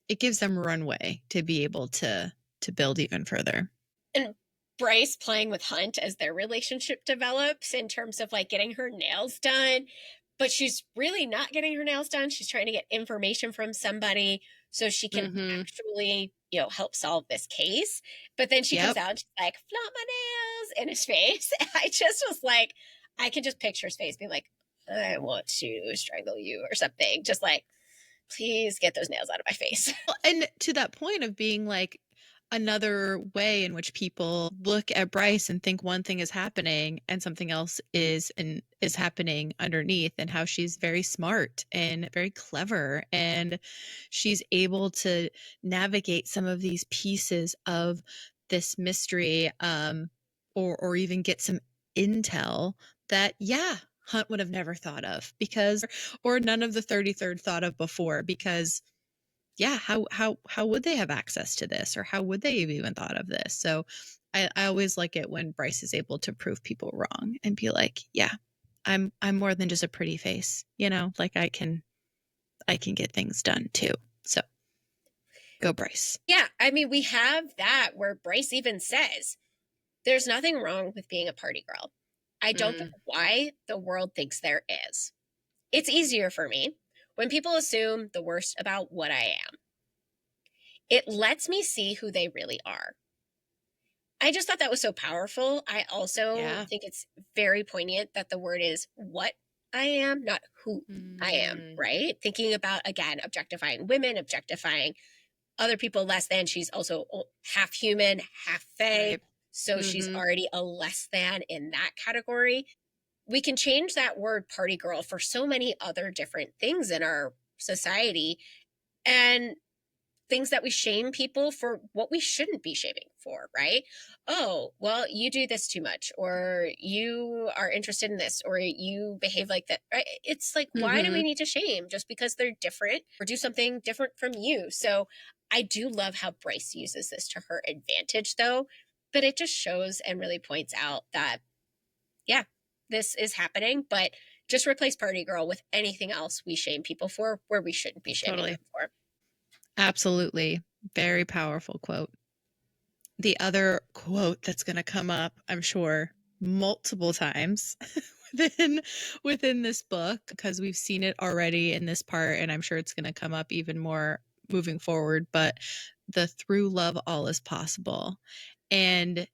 it gives them runway to be able to build even further. And Bryce playing with Hunt as their relationship develops in terms of like getting her nails done, but she's really not getting her nails done. She's trying to get information from somebody so she can Mm-hmm. actually, help solve this case. But then she comes Yep. out and she's like, "Flaunt my nails" in his face. I just was like, I can just picture his face being like, "I want to strangle you" or something. Just like, please get those nails out of my face. Well, and to that point of being like another way in which people look at Bryce and think one thing is happening and something else is happening underneath, and how she's very smart and very clever and she's able to navigate some of these pieces of this mystery, or even get some intel that Hunt would have never thought of, because or none of the 33rd thought of before, because how would they have access to this, or how would they have even thought of this? So I always like it when Bryce is able to prove people wrong and be like, yeah, I'm more than just a pretty face, like I can get things done too. So go Bryce. Yeah, I mean, we have that where Bryce even says, there's nothing wrong with being a party girl. I don't get why the world thinks there is. It's easier for me when people assume the worst about what I am. It lets me see who they really are. I just thought that was so powerful. I also Yeah. think it's very poignant that the word is what I am, not who I am, right? Thinking about, again, objectifying women, objectifying other people less than. She's also half human, half fae. Right. So she's already a less than in that category. We can change that word party girl for so many other different things in our society. And things that we shame people for what we shouldn't be shaming for, right? Oh, well, you do this too much, or you are interested in this, or you behave like that, right? It's like, why do we need to shame just because they're different or do something different from you? So I do love how Bryce uses this to her advantage, though, but it just shows and really points out that, yeah, this is happening, but just replace party girl with anything else we shame people for where we shouldn't be shaming Totally. them for. Absolutely. Very powerful quote. The other quote that's going to come up, I'm sure, multiple times within within this book, because we've seen it already in this part, and I'm sure it's going to come up even more moving forward, but the through love all is possible. And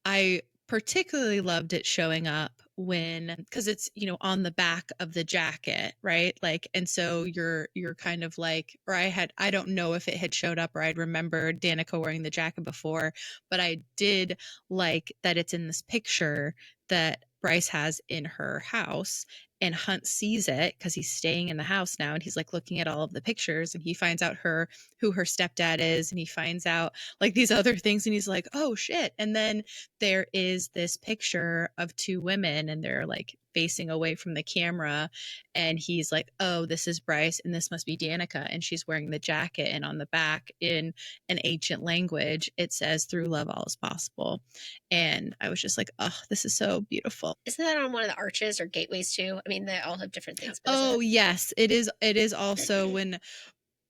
I particularly loved it showing up when, because it's, you know, on the back of the jacket, right? Like, and so you're kind of like, or I don't know if it had showed up or I'd remembered Danica wearing the jacket before, but I did like that it's in this picture that Bryce has in her house, and Hunt sees it because he's staying in the house now, and he's like looking at all of the pictures, and he finds out who her stepdad is, and he finds out like these other things, and he's like, oh shit. And then there is this picture of two women, and they're like facing away from the camera, and he's like, oh, this is Bryce and this must be Danica, and she's wearing the jacket, and on the back in an ancient language it says through love all is possible. And I was just like, oh, this is so beautiful. Isn't that on one of the arches or gateways too? I mean, they all have different things, but Oh yes, it is also when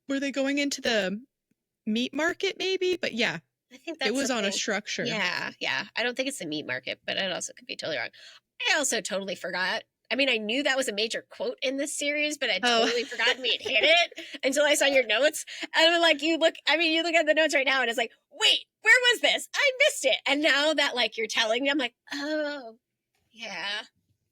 were they going into the meat market maybe, but yeah, I think it that's was on a something. structure. Yeah, yeah. I don't think it's the meat market, but it also could be totally wrong. I also totally forgot. I mean, I knew that was a major quote in this series, but I'd Oh. totally forgotten we had hit it until I saw your notes. And I'm like, you look at the notes right now and it's like, wait, where was this? I missed it. And now that like you're telling me, I'm like, oh, yeah.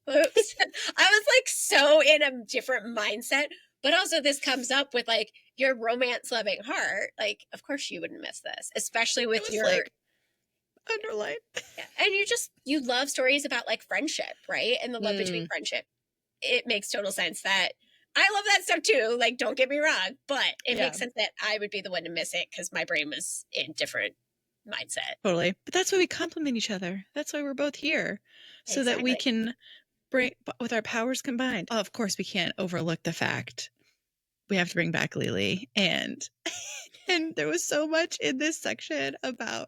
Oops. I was like so in a different mindset. But also this comes up with like your romance loving heart. Like, of course you wouldn't miss this, especially It with was your like underlined. yeah. And you love stories about like friendship, right? And the love between friendship. It makes total sense that I love that stuff too. Like, don't get me wrong, but it Yeah, makes sense that I would be the one to miss it because my brain was in different mindset. totally. But that's why we complement each other. That's why we're both here, so that we Exactly. can bring with our powers combined. Oh, of course, we can't overlook the fact we have to bring back Lily, and there was so much in this section about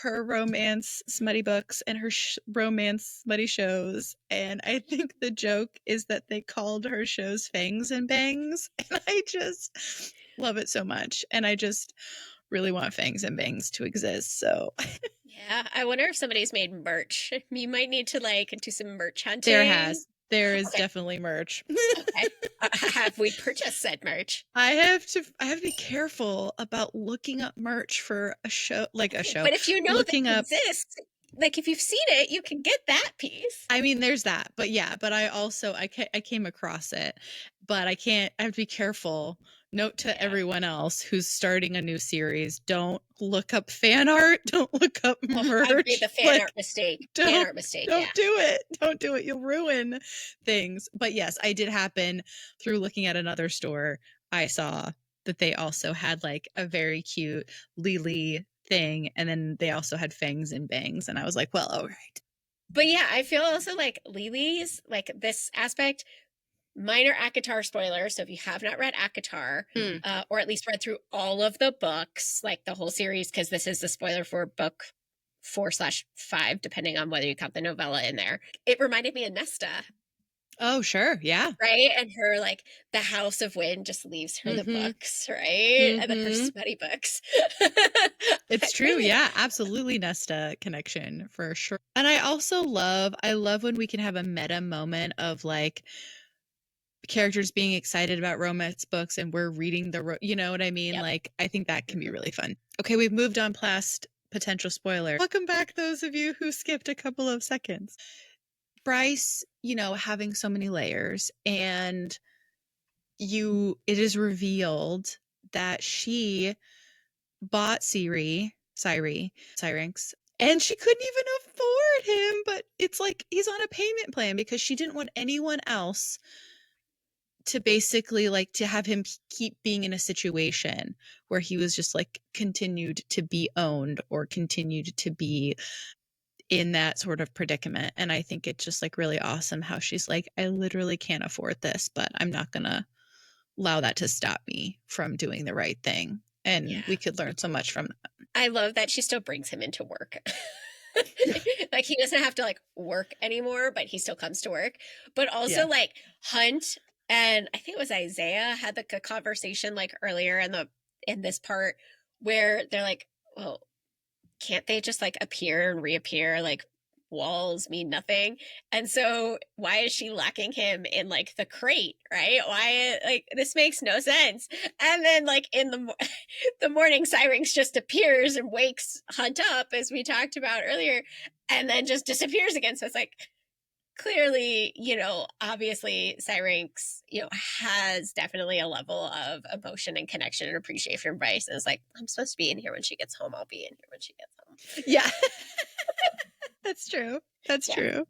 her romance smutty books and her romance smutty shows, and I think the joke is that they called her shows Fangs and Bangs, and I just love it so much, and I just really want Fangs and Bangs to exist. So Yeah. I wonder if somebody's made merch. You might need to like do some merch hunting. there is Okay. definitely merch. Okay. Have we purchased said merch? I have to be careful about looking up merch for a show, But if you know that looking it up. exists, like if you've seen it, you can get that piece. I mean, there's that, but yeah, but I also I came across it, but I can't. I have to be careful. Note to Yeah. everyone else who's starting a new series: don't look up fan art. Don't look up merch. I made the fan art mistake. Fan art mistake. Don't Yeah. do it. Don't do it. You'll ruin things. But yes, I did happen through looking at another store. I saw that they also had like a very cute Lily thing, and then they also had Fangs and Bangs, and I was like, well, all right. But yeah, I feel also like Lily's, like this aspect, minor ACOTAR spoiler. So if you have not read ACOTAR, or at least read through all of the books, like the whole series, because this is the spoiler for book 4/5, depending on whether you count the novella in there. It reminded me of Nesta, Oh, sure. Yeah. right? And her, like, the House of Wind just leaves her the books, right? And then her smutty books. It's true. Yeah, absolutely. Nesta connection for sure. And I also I love when we can have a meta moment of like characters being excited about romance books and we're reading you know what I mean? Yep. Like, I think that can be really fun. Okay, we've moved on past potential spoiler. Welcome back, those of you who skipped a couple of seconds. Bryce, you know, having so many layers, and it is revealed that she bought Syrinx, and she couldn't even afford him, but it's like he's on a payment plan because she didn't want anyone else to basically like to have him keep being in a situation where he was just like continued to be owned or continued to be in that sort of predicament. And I think it's just like really awesome how she's like, I literally can't afford this, but I'm not gonna allow that to stop me from doing the right thing. And we Yeah. could learn so much from that. I love that she still brings him into work. Yeah. Like he doesn't have to like work anymore, but he still comes to work. But also Yeah. like Hunt and I think it was Isaiah had the conversation like earlier in this part where they're like, well, can't they just like appear and reappear? Like walls mean nothing. And so why is she locking him in like the crate, right? Why like this makes no sense. And then like in the morning Syrinx just appears and wakes Hunt up as we talked about earlier and then just disappears again. So it's like clearly, obviously Syrinx, has definitely a level of emotion and connection and appreciation for Bryce. And it's like, I'm supposed to be in here when she gets home. I'll be in here when she gets home. Yeah. That's true. That's Yeah. true.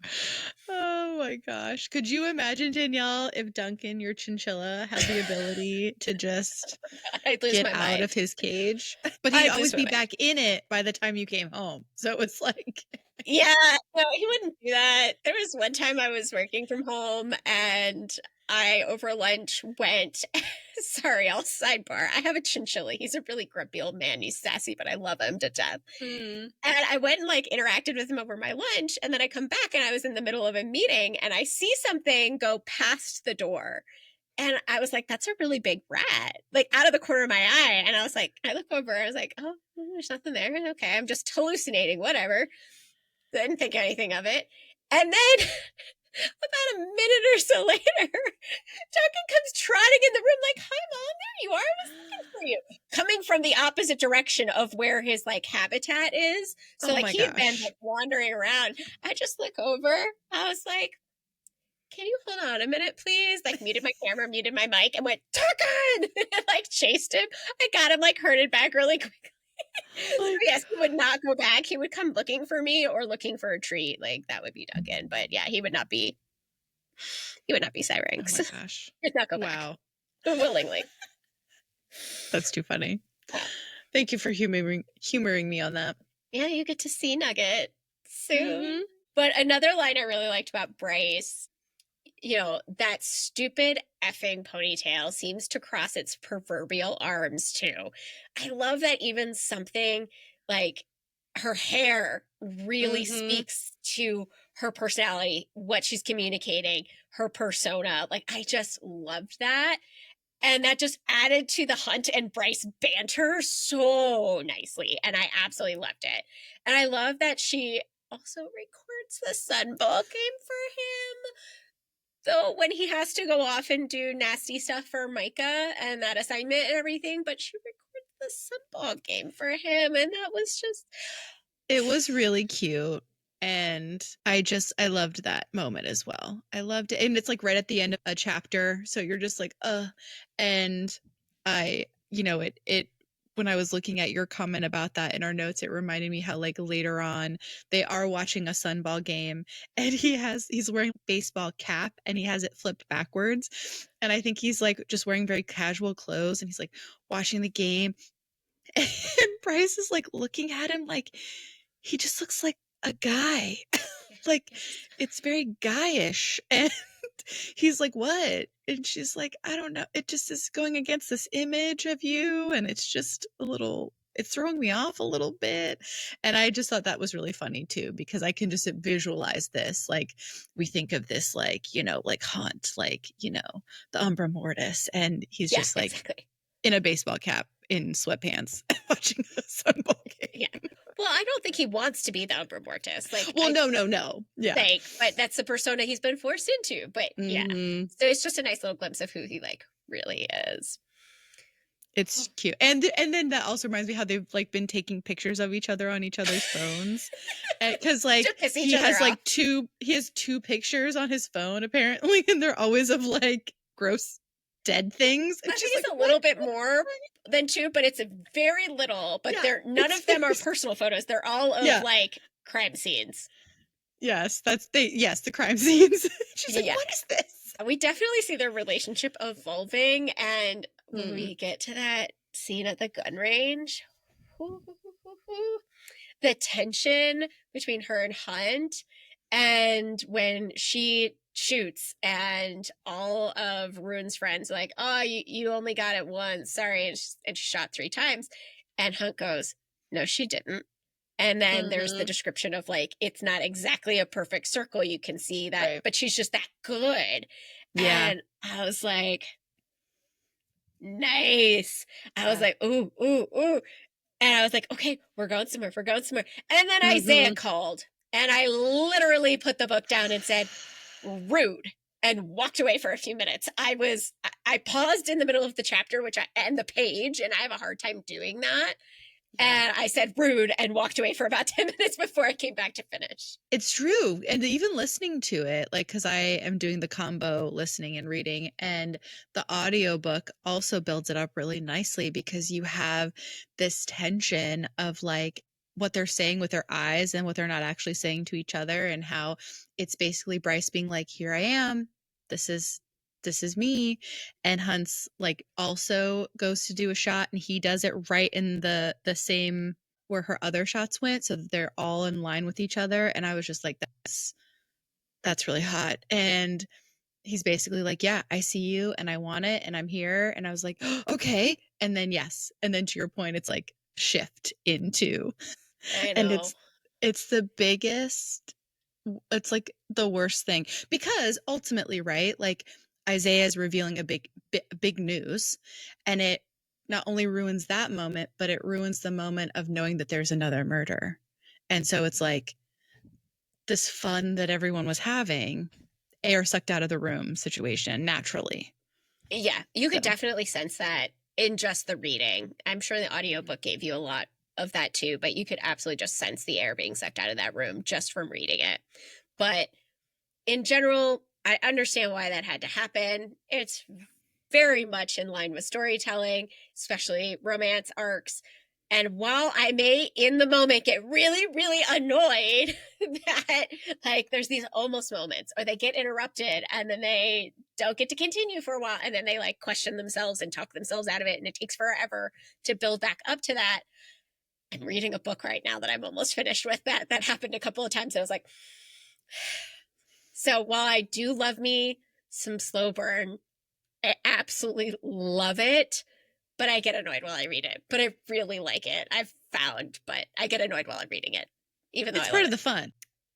Oh my gosh. Could you imagine, Danielle, if Duncan, your chinchilla, had the ability to just I'd lose get my out mind. of his cage? But he'd I'd always lose my be mind. back in it by the time you came home. So it's like, Yeah, no, he wouldn't do that. There was one time I was working from home and I over lunch went, sorry, I'll sidebar. I have a chinchilla. He's a really grumpy old man. He's sassy, but I love him to death. And I went and like interacted with him over my lunch. And then I come back and I was in the middle of a meeting and I see something go past the door. And I was like, that's a really big rat, like out of the corner of my eye. And I was like, I look over, I was like, oh, there's nothing there. Okay, I'm just hallucinating, whatever. Didn't think anything of it. And then about a minute or so later, Duncan comes trotting in the room like, hi, Mom, there you are. I was looking for you. Coming from the opposite direction of where his like habitat is. So oh like my he had been gosh. like wandering around. I just look over. I was like, can you hold on a minute, please? Like muted my camera, muted my mic, and went, Duncan! And like chased him. I got him like herded back really quickly. So yes, he would not go back. He would come looking for me or looking for a treat. Like that would be Duncan. But yeah, he would not be Syrinx. Oh my gosh. He'd not go Wow. back. Willingly. That's too funny. Yeah. Thank you for humoring me on that. Yeah, you get to see Nugget soon. Mhm. But another line I really liked about Bryce, that stupid effing ponytail seems to cross its proverbial arms too. I love that even something like her hair really speaks to her personality, what she's communicating, her persona. Like, I just loved that. And that just added to the Hunt and Bryce banter so nicely. And I absolutely loved it. And I love that she also records the Sunball game for him. So when he has to go off and do nasty stuff for Micah and that assignment and everything, but she records the Sunball game for him. And that was just... It was really cute. And I loved that moment as well. I loved it. And it's like right at the end of a chapter. So you're just like, and I, when I was looking at your comment about that in our notes, it reminded me how like later on they are watching a Sunball game and he's wearing a baseball cap and he has it flipped backwards. And I think he's like just wearing very casual clothes and he's like watching the game. And Bryce is like looking at him like he just looks like a guy. Like it's very guyish. And he's like, what? And she's like, I don't know. It just is going against this image of you. And it's just it's throwing me off a little bit. And I just thought that was really funny too, because I can just visualize this. Like we think of this, like, like Hunt, like, the Umbra Mortis. And he's just like exactly. in a baseball cap in sweatpants watching a Sunball game. Yeah. Well, I don't think he wants to be the Umbra Mortis. Like, well, no. Yeah. But that's the persona he's been forced into. But yeah. So it's just a nice little glimpse of who he like really is. It's cute. And then that also reminds me how they've like been taking pictures of each other on each other's phones. Because like he has two pictures on his phone apparently, and they're always of like gross dead things. And I think it's like, a little bit more than two, but it's a very little. But none of them are personal photos. They're all of like crime scenes. Yes, the crime scenes. She's like, what is this? we definitely see their relationship evolving. And when Mm. we get to that scene at the gun range, the tension between her and Hunt, and when she shoots and all of Rune's friends are like, oh, you only got it once, sorry, and she shot 3 times, and Hunt goes, no, she didn't. And then there's the Mhm. description of like, it's not exactly a perfect circle, you can see that, Right. but she's just that good. Yeah. And I was like, nice. I was Yeah. like, ooh, ooh, ooh. And I was like, okay, we're going somewhere. We're going somewhere. And then Isaiah Mhm. called, and I literally put the book down and said, rude, and walked away for a few minutes. I paused in the middle of the chapter, and the page, and I have a hard time doing that. Yeah. And I said rude and walked away for about 10 minutes before I came back to finish. It's true. And even listening to it, like, because I am doing the combo listening and reading, and the audiobook also builds it up really nicely because you have this tension of like what they're saying with their eyes and what they're not actually saying to each other, and how it's basically Bryce being like, here I am. This is me. And Hunt's like also goes to do a shot and he does it right in the same where her other shots went, so that they're all in line with each other. And I was just like, that's really hot. And he's basically like, yeah, I see you and I want it and I'm here. And I was like, oh, okay. And then yes. And then to your point, it's like shift into, I and know. it's the biggest, it's like the worst thing because ultimately, right? Like Isaiah is revealing a big news, and it not only ruins that moment, but it ruins the moment of knowing that there's another murder. And so it's like this fun that everyone was having, air sucked out of the room situation naturally. Yeah, you So, could definitely sense that in just the reading. I'm sure the mhm. audiobook gave you a lot of that too, but you could absolutely just sense the air being sucked out of that room just from reading it. But in general, I understand why that had to happen. It's very much in line with storytelling, especially romance arcs. And while I may in the moment get really, really annoyed that like there's these almost moments or they get interrupted and then they don't get to continue for a while and then they like question themselves and talk themselves out of it and it takes forever to build back up to that. I'm reading a book right now that I'm almost finished with that happened a couple of times. I was like, so while I do love me some slow burn, I absolutely love it, but I get annoyed while I read it. But I really like it. I've found, but I get annoyed while I'm reading it, even though It's I part love of it. the fun.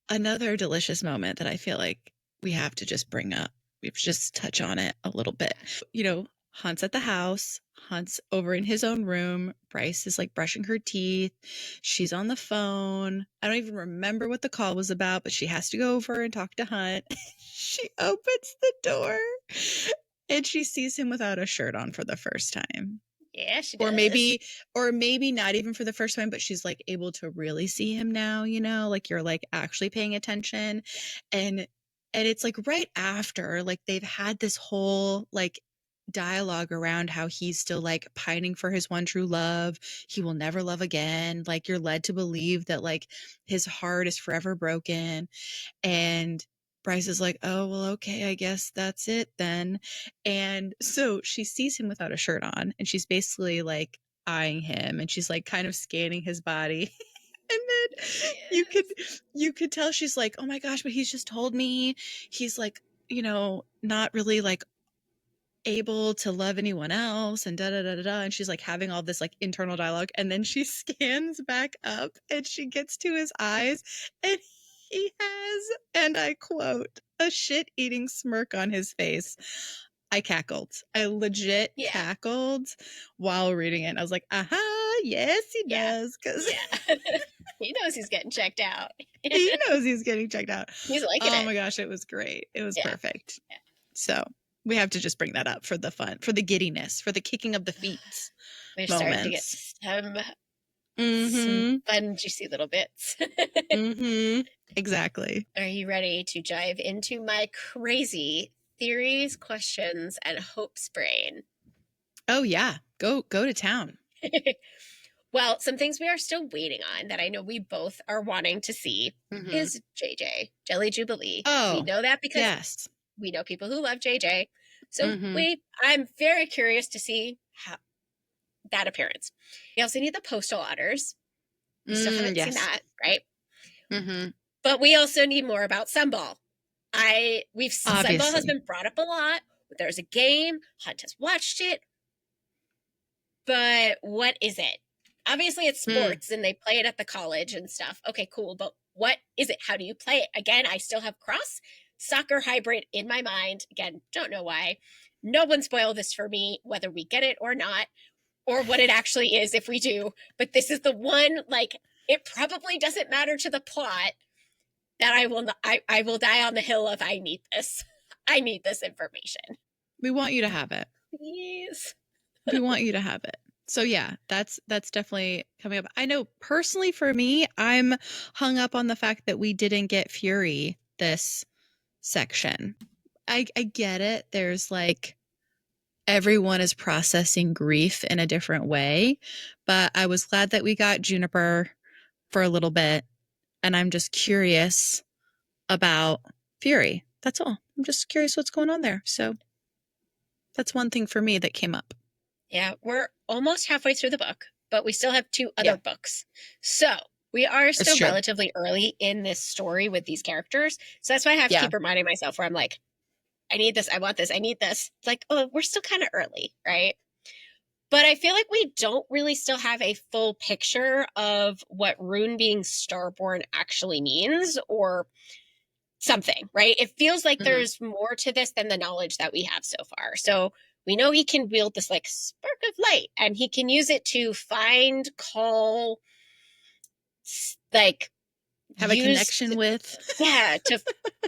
Another delicious moment that I feel like we have to just bring up. We have to just touch on it a little bit. You know, Hunt's at the house. Hunt's over in his own room. Bryce is like brushing her teeth. She's on the phone. I don't even remember what the call was about, but she has to go over and talk to Hunt. She opens the door and she sees him without a shirt on for the first time. Yeah, she or does. maybe or maybe not even for the first time, but she's like able to really see him now, like you're like actually paying attention. And it's like right after like they've had this whole like dialogue around how he's still like pining for his one true love. He will never love again. Like you're led to believe that like his heart is forever broken. And Bryce is like, oh, well, okay, I guess that's it then. And so she sees him without a shirt on and she's basically like eyeing him and she's like kind of scanning his body. And then you could Yes. you could tell she's like, oh my gosh, but he's just told me he's like, not really like able to love anyone else and da da da da da. And she's like having all this like internal dialogue. And then she scans back up and she gets to his eyes and he has, and I quote, a shit eating smirk on his face. I cackled. I legit Yeah. cackled while reading it. And I was like, aha, yes, he Yeah. does. Because Yeah. He knows he's getting checked out. he knows he's getting checked out. He's liking Oh it. my gosh, it was great. It was Yeah. perfect. So we have to just bring that up for the fun, for the giddiness, for the kicking of the feet We're starting to get moments. some Mm-hmm. fun, juicy little bits. Mm-hmm. Exactly. Are you ready to dive into my crazy theories, questions, and hopes brain? Oh yeah. Go to town. Well, some things we are still waiting on that I know we both are wanting to see Mm-hmm. is JJ, Jelly Jubilee. We Oh, know that because yes. we know people who love JJ. So Mm-hmm. I'm very curious to see how that appearance. We also need the postal otters. We still haven't seen Yes. that, right? Mm-hmm. But we also need more about Sunball. Sunball has Obviously. been brought up a lot. There's a game. Hunt has watched it, but what is it? Obviously, it's Mm. sports and they play it at the college and stuff. Okay, cool. But what is it? How do you play it? Again, I still have cross soccer hybrid in my mind. Again, don't know why. No one spoiled this for me, whether we get it or not, or what it actually is if we do. But this is the one, like, it probably doesn't matter to the plot that I will not, I will die on the hill of I need this. I need this information. We want you to have it. Please. We want you to have it. So yeah, that's definitely coming up. I know personally for me, I'm hung up on the fact that we didn't get Fury this section. I get it. There's like everyone is processing grief in a different way, but I was glad that we got Juniper for a little bit, and I'm just curious about Fury. That's all. I'm just curious what's going on there. So that's one thing for me that came up. Yeah, we're almost halfway through the book, but we still have two other Yeah, books. So we are it's still true. relatively early in this story with these characters. So that's why I have to Yeah. keep reminding myself where I'm like, I need this, I want this, I need this. It's like, oh, we're still kind of early, right? But I feel like we don't really still have a full picture of what Rune being starborn actually means or something, right? It feels like Mhm. there's more to this than the knowledge that we have so far. So we know he can wield this like spark of light and he can use it to find, call, like Have a use, connection with. yeah, to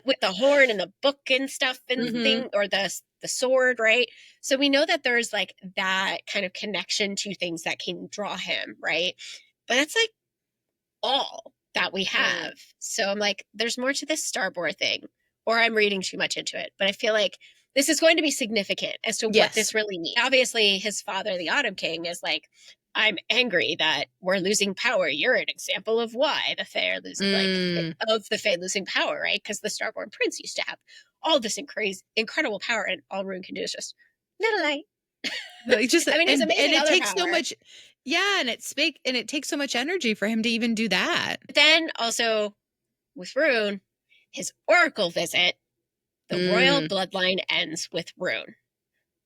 with the horn and the book and stuff and Mhm. thing or the sword, right? So we know that there's like that kind of connection to things that can draw him, right? But that's like all that we Mm. have. So I'm like, there's more to this Starboard thing, or I'm reading too much into it. But I feel like this is going to be significant as to what Yes. this really means. Obviously, his father, the Autumn King, is like, I'm angry that we're losing power. You're an example of why the Fae are losing, like, Mm. of the Fae losing power, right? Because the Starborn Prince used to have all this incredible power, and all Rune can do is just little light. Like just I mean, his and amazing it other takes so power. much. Yeah, and it takes so much energy for him to even do that. But then also with Rune, his Oracle visit, the royal Mm. bloodline ends with Rune.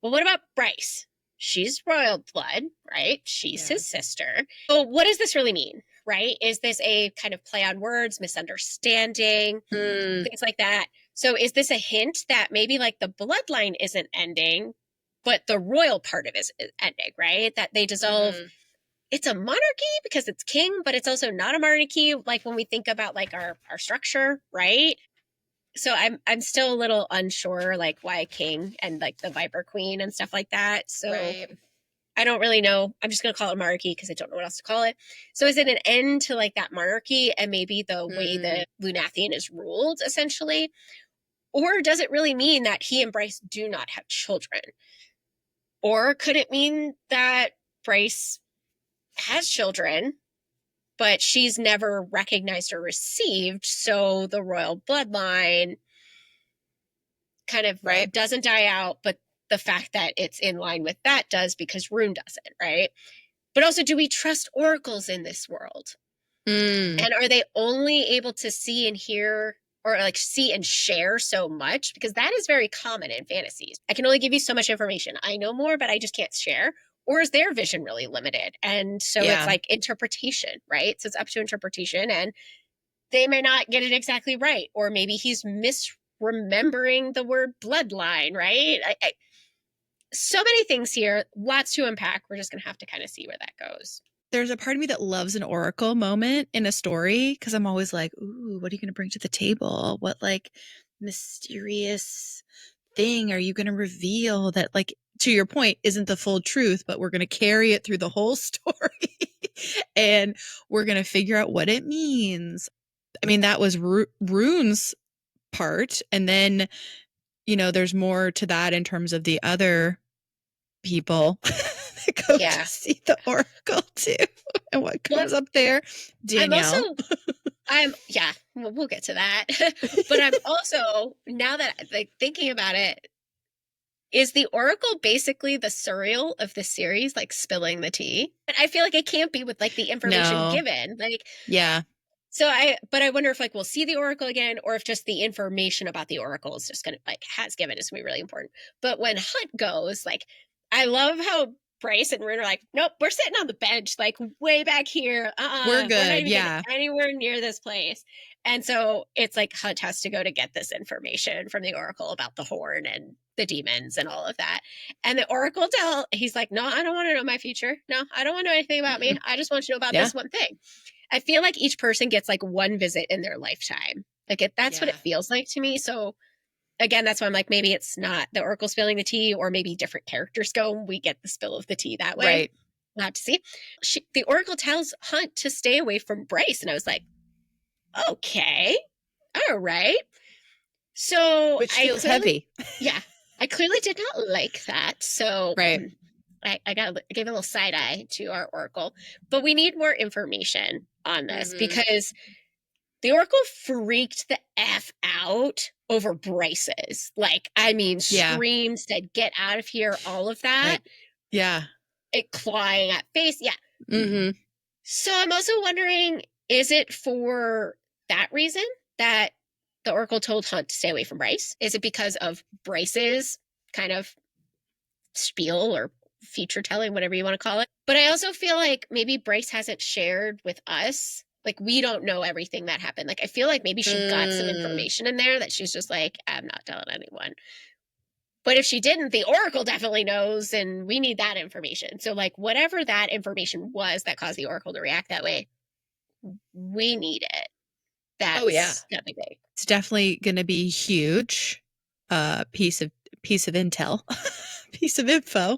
Well, what about Bryce? She's royal blood, right? She's Yeah. his sister. So, what does this really mean, right? Is this a kind of play on words, misunderstanding, Mm. things like that? So, is this a hint that maybe like the bloodline isn't ending, but the royal part of it is ending, right? That they dissolve. Mhm. It's a monarchy because it's king, but it's also not a monarchy. Like when we think about like our structure, right? So I'm still a little unsure like why king and like the Viper Queen and stuff like that. So Right. I don't really know. I'm just gonna call it monarchy because I don't know what else to call it. So is it an end to like that monarchy and maybe the way Mm. the Lunathian is ruled essentially? Or does it really mean that he and Bryce do not have children? Or could it mean that Bryce has children, but she's never recognized or received, so the royal bloodline kind of Right. doesn't die out, but the fact that it's in line with that does because Rune doesn't, right? But also, do we trust oracles in this world? Mm. And are they only able to see and hear or like see and share so much? Because that is very common in fantasies. I can only give you so much information. I know more, but I just can't share. Or is their vision really limited? And so it's Yeah. like interpretation, right? So it's up to interpretation. And they may not get it exactly right. Or maybe he's misremembering the word bloodline, right? So many things here, lots to unpack. We're just going to have to kind of see where that goes. There's a part of me that loves an oracle moment in a story because I'm always like, ooh, what are you going to bring to the table? What like mysterious thing are you going to reveal that, like, to your point, isn't the full truth, but we're going to carry it through the whole story and we're going to figure out what it means. I mean, that was Rune's part. And then, there's more to that in terms of the other people that go to Yeah. see the oracle too. And what Well, comes up there? I'm also Danielle. Yeah, we'll get to that. But I'm also, now that like thinking about it, is the Oracle basically the Suriel of the series, like spilling the tea? And I feel like it can't be with like the information No. given. Like, Yeah. but I wonder if like we'll see the Oracle again, or if just the information about the Oracle is just gonna like has given is gonna be really important. But when Hunt goes, like, I love how Bryce and Rune are like, nope, we're sitting on the bench, like way back here. We're We're not good. even getting Yeah. anywhere near this place. And so it's like Hunt has to go to get this information from the Oracle about the horn and the demons and all of that. And the Oracle he's like, no, I don't want to know my future. No, I don't want to know anything about me. Mm-mm. I just want to know about Yeah. this one thing. I feel like each person gets like one visit in their lifetime. That's what Yeah. it feels like to me. So again, that's why I'm like, maybe it's not the Oracle spilling the tea, or maybe different characters go and we get the spill of the tea that way. Right. We'll have to see. The Oracle tells Hunt to stay away from Bryce. And I was like, okay, all right. So Which feels heavy. Yeah, I clearly did not like that. So Right. I gave a little side eye to our Oracle, but we need more information on this because the Oracle freaked the F out over Bryce's. Like, I mean, Yeah. screams, said, get out of here, all of that. Like, yeah. It clawing at face. Yeah. Mm-hmm. So I'm also wondering, is it for that reason that the Oracle told Hunt to stay away from Bryce? Is it because of Bryce's kind of spiel or future telling, whatever you want to call it? But I also feel like maybe Bryce hasn't shared with us. Like, we don't know everything that happened. Like, I feel like maybe she got some information in there that she's just like, I'm not telling anyone. But if she didn't, the Oracle definitely knows, and we need that information. So, like, whatever that information was that caused the Oracle to react that way, we need it. Oh yeah. That's gonna be big. It's definitely gonna be huge. Piece of intel, piece of info. And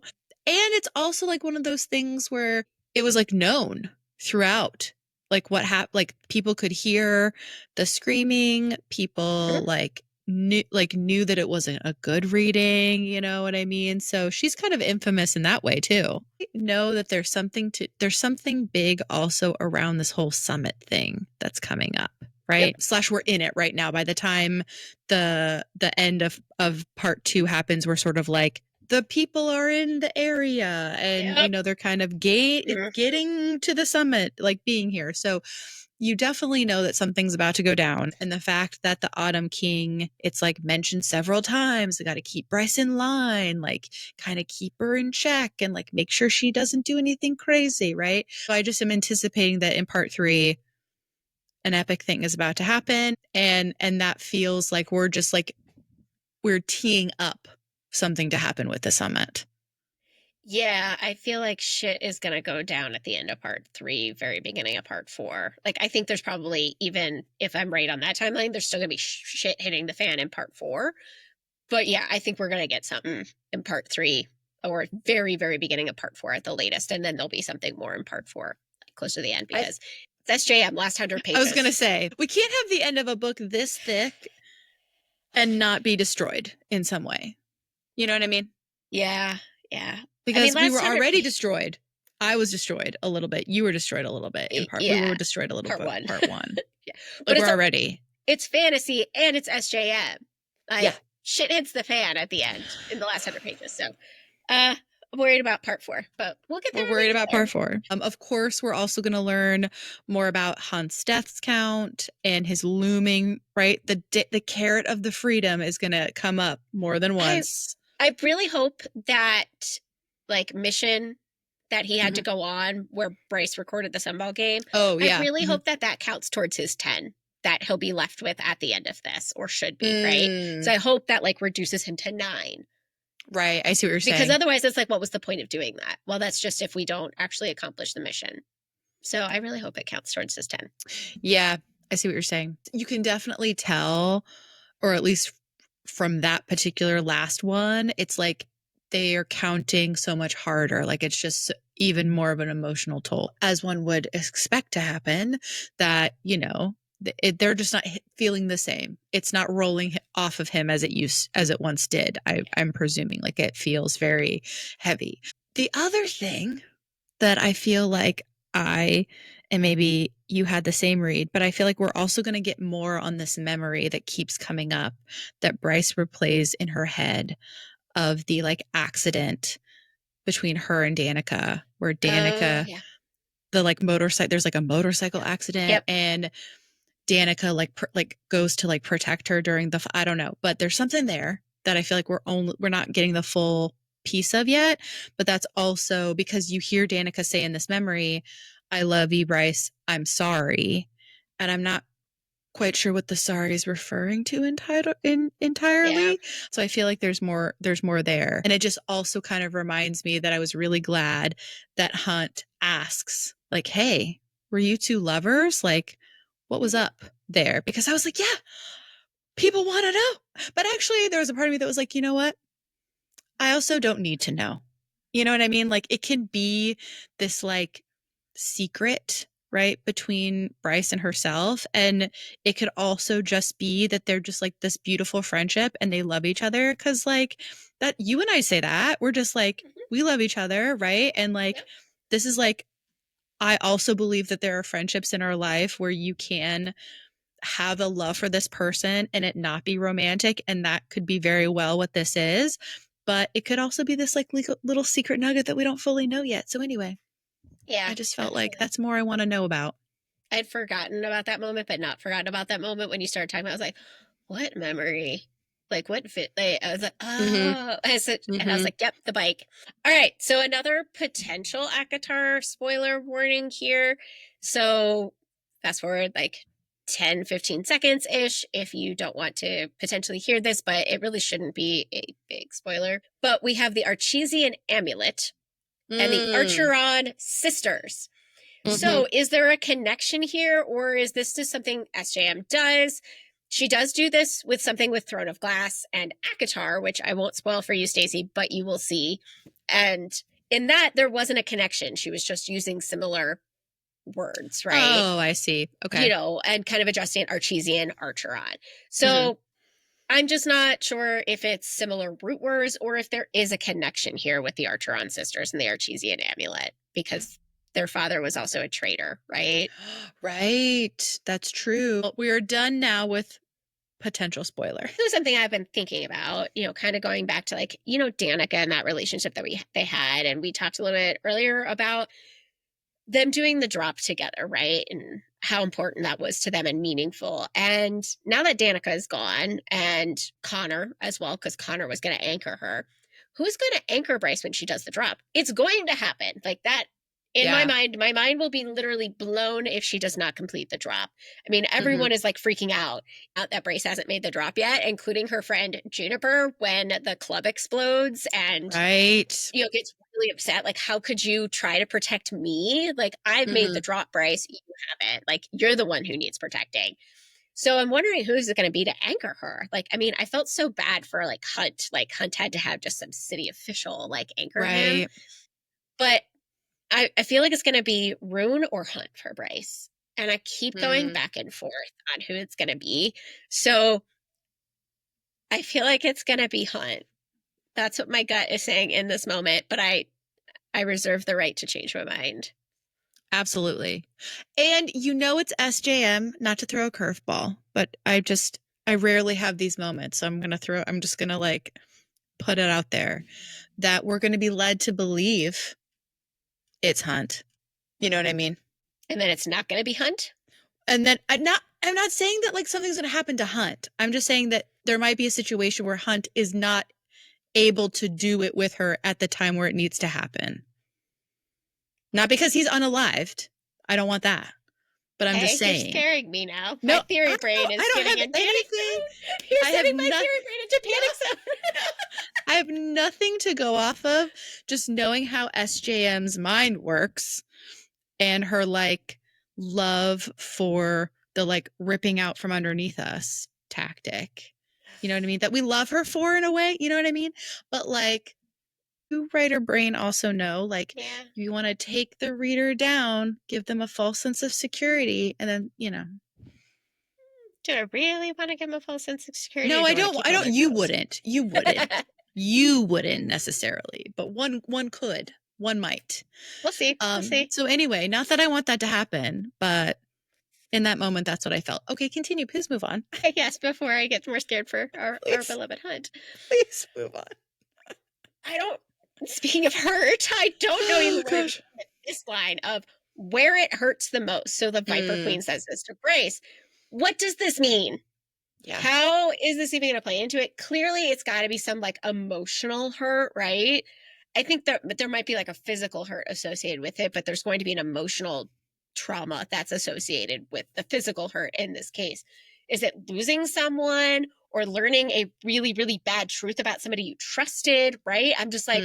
it's also like one of those things where it was like known throughout. Like what happened, like people could hear the screaming, people knew that it wasn't a good reading, you know what I mean? So she's kind of infamous in that way too. I know that there's something big also around this whole summit thing that's coming up, right? Yep. / we're in it right now. By the time the end of part 2 happens, we're sort of like the people are in the area and you know they're kind of getting to the summit, like being here. So you definitely know that something's about to go down. And the fact that the Autumn King, it's like mentioned several times, they got to keep Bryce in line, like kind of keep her in check and like make sure she doesn't do anything crazy, right? So I just am anticipating that in part 3 an epic thing is about to happen, and that feels like we're teeing up something to happen with the summit. Yeah, I feel like shit is going to go down at the end of part 3, very beginning of part 4. Like, I think there's probably, even if I'm right on that timeline, there's still going to be shit hitting the fan in part 4. But yeah, I think we're going to get something in part 3, or very, very beginning of part 4 at the latest. And then there'll be something more in part 4, like close to the end, because it's SJM, last 100 pages. I was going to say, we can't have the end of a book this thick and not be destroyed in some way. You know what I mean? Yeah, yeah. Because we were already destroyed. I was destroyed a little bit. You were destroyed a little bit in part. We were destroyed a little bit. Part 1. Yeah. But we're already. It's fantasy and it's SJM. Shit hits the fan at the end in the last 100 pages. So, I'm worried about part 4, but we'll get there. We're worried about part 4. Of course, we're also going to learn more about Hunt's deaths count and his looming, right? The carrot of the freedom is going to come up more than once. I really hope that like mission that he had to go on where Bryce recorded the Sunball game. Oh, yeah. I really hope that counts towards his 10 that he'll be left with at the end of this, or should be, right? So I hope that like reduces him to 9. Right. I see what you're saying. Because otherwise it's like, what was the point of doing that? Well, that's just if we don't actually accomplish the mission. So I really hope it counts towards his 10. Yeah, I see what you're saying. You can definitely tell, or at least from that particular last one, it's like they are counting so much harder. Like it's just even more of an emotional toll, as one would expect to happen, that, you know, they're just not feeling the same. It's not rolling off of him as it once did. I'm presuming, like it feels very heavy. The other thing that I feel like I and maybe you had the same read, but I feel like we're also going to get more on this memory that keeps coming up that Bryce replays in her head of the like accident between her and Danica, where Oh, Danica, yeah. the like motorcycle, there's like a motorcycle accident, Yep. and Danica like goes to like protect her during the, I don't know, but there's something there that I feel like we're not getting the full piece of yet. But that's also because you hear Danica say in this memory, "I love you, Bryce. I'm sorry," and I'm not quite sure what the sorry is referring to Yeah. entirely. So I feel like there's more there. And it just also kind of reminds me that I was really glad that Hunt asks, like, "Hey, were you two lovers? Like, what was Mhm. up there?" Because I was like, "Yeah, people want to know." But actually there was a part of me that was like, "You know what? I also don't need to know." You know what I mean? Like it can be this like secret, right, between Bryce and herself. And it could also just be that they're just like this beautiful friendship and they love each other. Cause like that, you and I say that we're just like, Mhm. we love each other, right? And like, Yep. this is like, I also believe that there are friendships in our life where you can have a love for this person and it not be romantic. And that could be very well what this is. But it could also be this like little secret nugget that we don't fully know yet. So, anyway, Yeah, I just felt like definitely. that's more I want to know about. I'd forgotten about that moment, but not forgotten about that moment when you started talking about. I was like, "What memory? Like what fit?" Like, I was like, Mm-hmm. "Oh," and I was Mm-hmm. like, "Yep, the bike." All right, so another potential Akatar spoiler warning here. So fast forward like 10, 15 seconds ish if you don't want to potentially hear this, but it really shouldn't be a big spoiler. But we have the Archesian amulet and the Mm. Archeron sisters. Mm-hmm. So, is there a connection here, or is this just something SJM does? She does do this with something with Throne of Glass and Akatar, which I won't spoil for you, Stacey, but you will see. And in that, there wasn't a connection. She was just using similar words, right? Oh, I see. Okay. And kind of adjusting Archesian, Archeron. Mm-hmm. So I'm just not sure if it's similar root words or if there is a connection here with the Archeron sisters and the Archesian amulet because their father was also a traitor, right? Right. That's true. We are done now with potential spoiler. This is something I've been thinking about, kind of going back to like, Danica and that relationship that they had. And we talked a little bit earlier about them doing the drop together, right? And how important that was to them and meaningful. And now that Danica is gone and Connor as well, because Connor was going to anchor her, who's going to anchor Bryce when she does the drop? It's going to happen. Like that in Yeah. my mind will be literally blown if she does not complete the drop. I mean, Mm-hmm. everyone is like freaking out that Bryce hasn't made the drop yet, including her friend Juniper when the club explodes and Right. gets really upset. Like, how could you try to protect me? Like, I've made Mm-hmm. the drop, Bryce. You haven't. Like, you're the one who needs protecting. So I'm wondering who's it going to be to anchor her. Like, I mean, I felt so bad for like Hunt. Like, Hunt had to have just some city official like anchor him. Right. But I feel like it's going to be Rune or Hunt for Bryce. And I keep going Mm. back and forth on who it's going to be. So I feel like it's going to be Hunt. That's what my gut is saying in this moment. But I reserve the right to change my mind. Absolutely. And it's SJM, not to throw a curveball, but I rarely have these moments. So I'm just going to like put it out there that we're going to be led to believe it's Hunt. You know what I mean? And then it's not going to be Hunt. And then I'm not saying that like something's going to happen to Hunt. I'm just saying that there might be a situation where Hunt is not able to do it with her at the time where it needs to happen. Not because he's unalived. I don't want that. But I'm just Okay, you're saying. scaring me now. No, My theory brain I is don't getting have in panic anything. zone. You're I have sending my nothing. theory brain into panic zone. I have nothing to go off of. Just knowing how SJM's mind works and her like love for the like ripping out from underneath us tactic. You know what I mean? That we love her for in a way, you know what I mean? But like you writer brain also know like Yeah. you want to take the reader down, give them a false sense of security, and then, Do I really want to give them a false sense of security no, or do I I want to don't keep I on don't their you toes? wouldn't. You wouldn't. You wouldn't necessarily, but one could. One might. We'll see. We'll see. So anyway, not that I want that to happen, but in that moment, that's what I felt. Okay, continue. Please move on. Yes, before I get more scared for our beloved Hunt. Please move on. I don't, speaking of hurt, I don't know even where to Gosh. get this line of where it hurts the most. So the Viper Mm. Queen says this to Brace. What does this mean? Yeah. How is this even going to play into it? Clearly, it's got to be some like emotional hurt, right? I think there might be like a physical hurt associated with it, but there's going to be an emotional trauma that's associated with the physical hurt in this case. Is it losing someone or learning a really, really bad truth about somebody you trusted, right? I'm just like,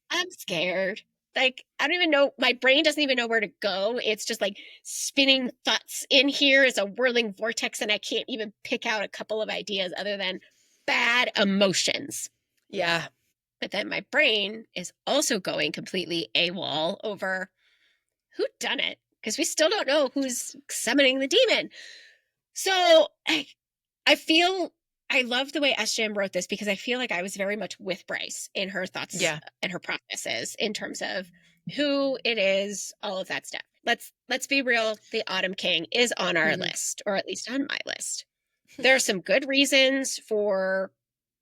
I'm scared. Like, I don't even know. My brain doesn't even know where to go. It's just like spinning thoughts in here as a whirling vortex, and I can't even pick out a couple of ideas other than bad emotions. Yeah. But then my brain is also going completely AWOL over who done it, because we still don't know who's summoning the demon. So I feel I love the way SJM wrote this because I feel like I was very much with Bryce in her thoughts and her processes in terms of who it is, all of that stuff. Let's be real, the Autumn King is on our list, or at least on my list. There are some good reasons for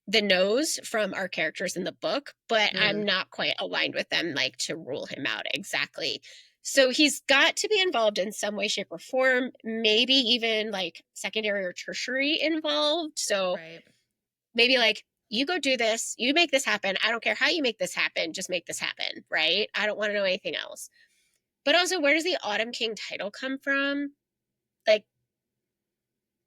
the no's from our characters in the book, but I'm not quite aligned with them like to rule him out exactly. So he's got to be involved in some way, shape, or form, maybe even like secondary or tertiary involved. So maybe like, you go do this, you make this happen. I don't care how you make this happen, just make this happen, right? I don't want to know anything else. But also, where does the Autumn King title come from? Like,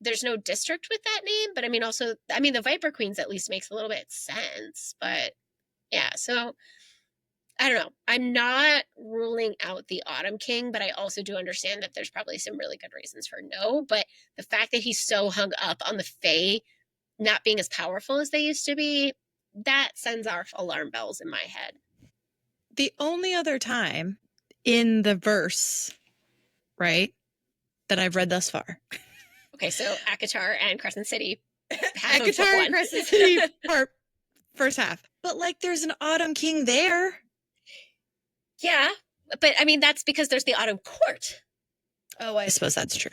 there's no district with that name, but I mean, also, I mean, the Viper Queens at least makes a little bit sense, but yeah, so I don't know. I'm not ruling out the Autumn King, but I also do understand that there's probably some really good reasons for no. But the fact that he's so hung up on the Fae not being as powerful as they used to be, that sends off alarm bells in my head. The only other time in the verse, right, that I've read thus far. Okay, so Akatar and Crescent City. Akatar and Crescent City part first half. But like there's an Autumn King there. Yeah, but I mean that's because there's the Autumn Court. Oh, I suppose that's true.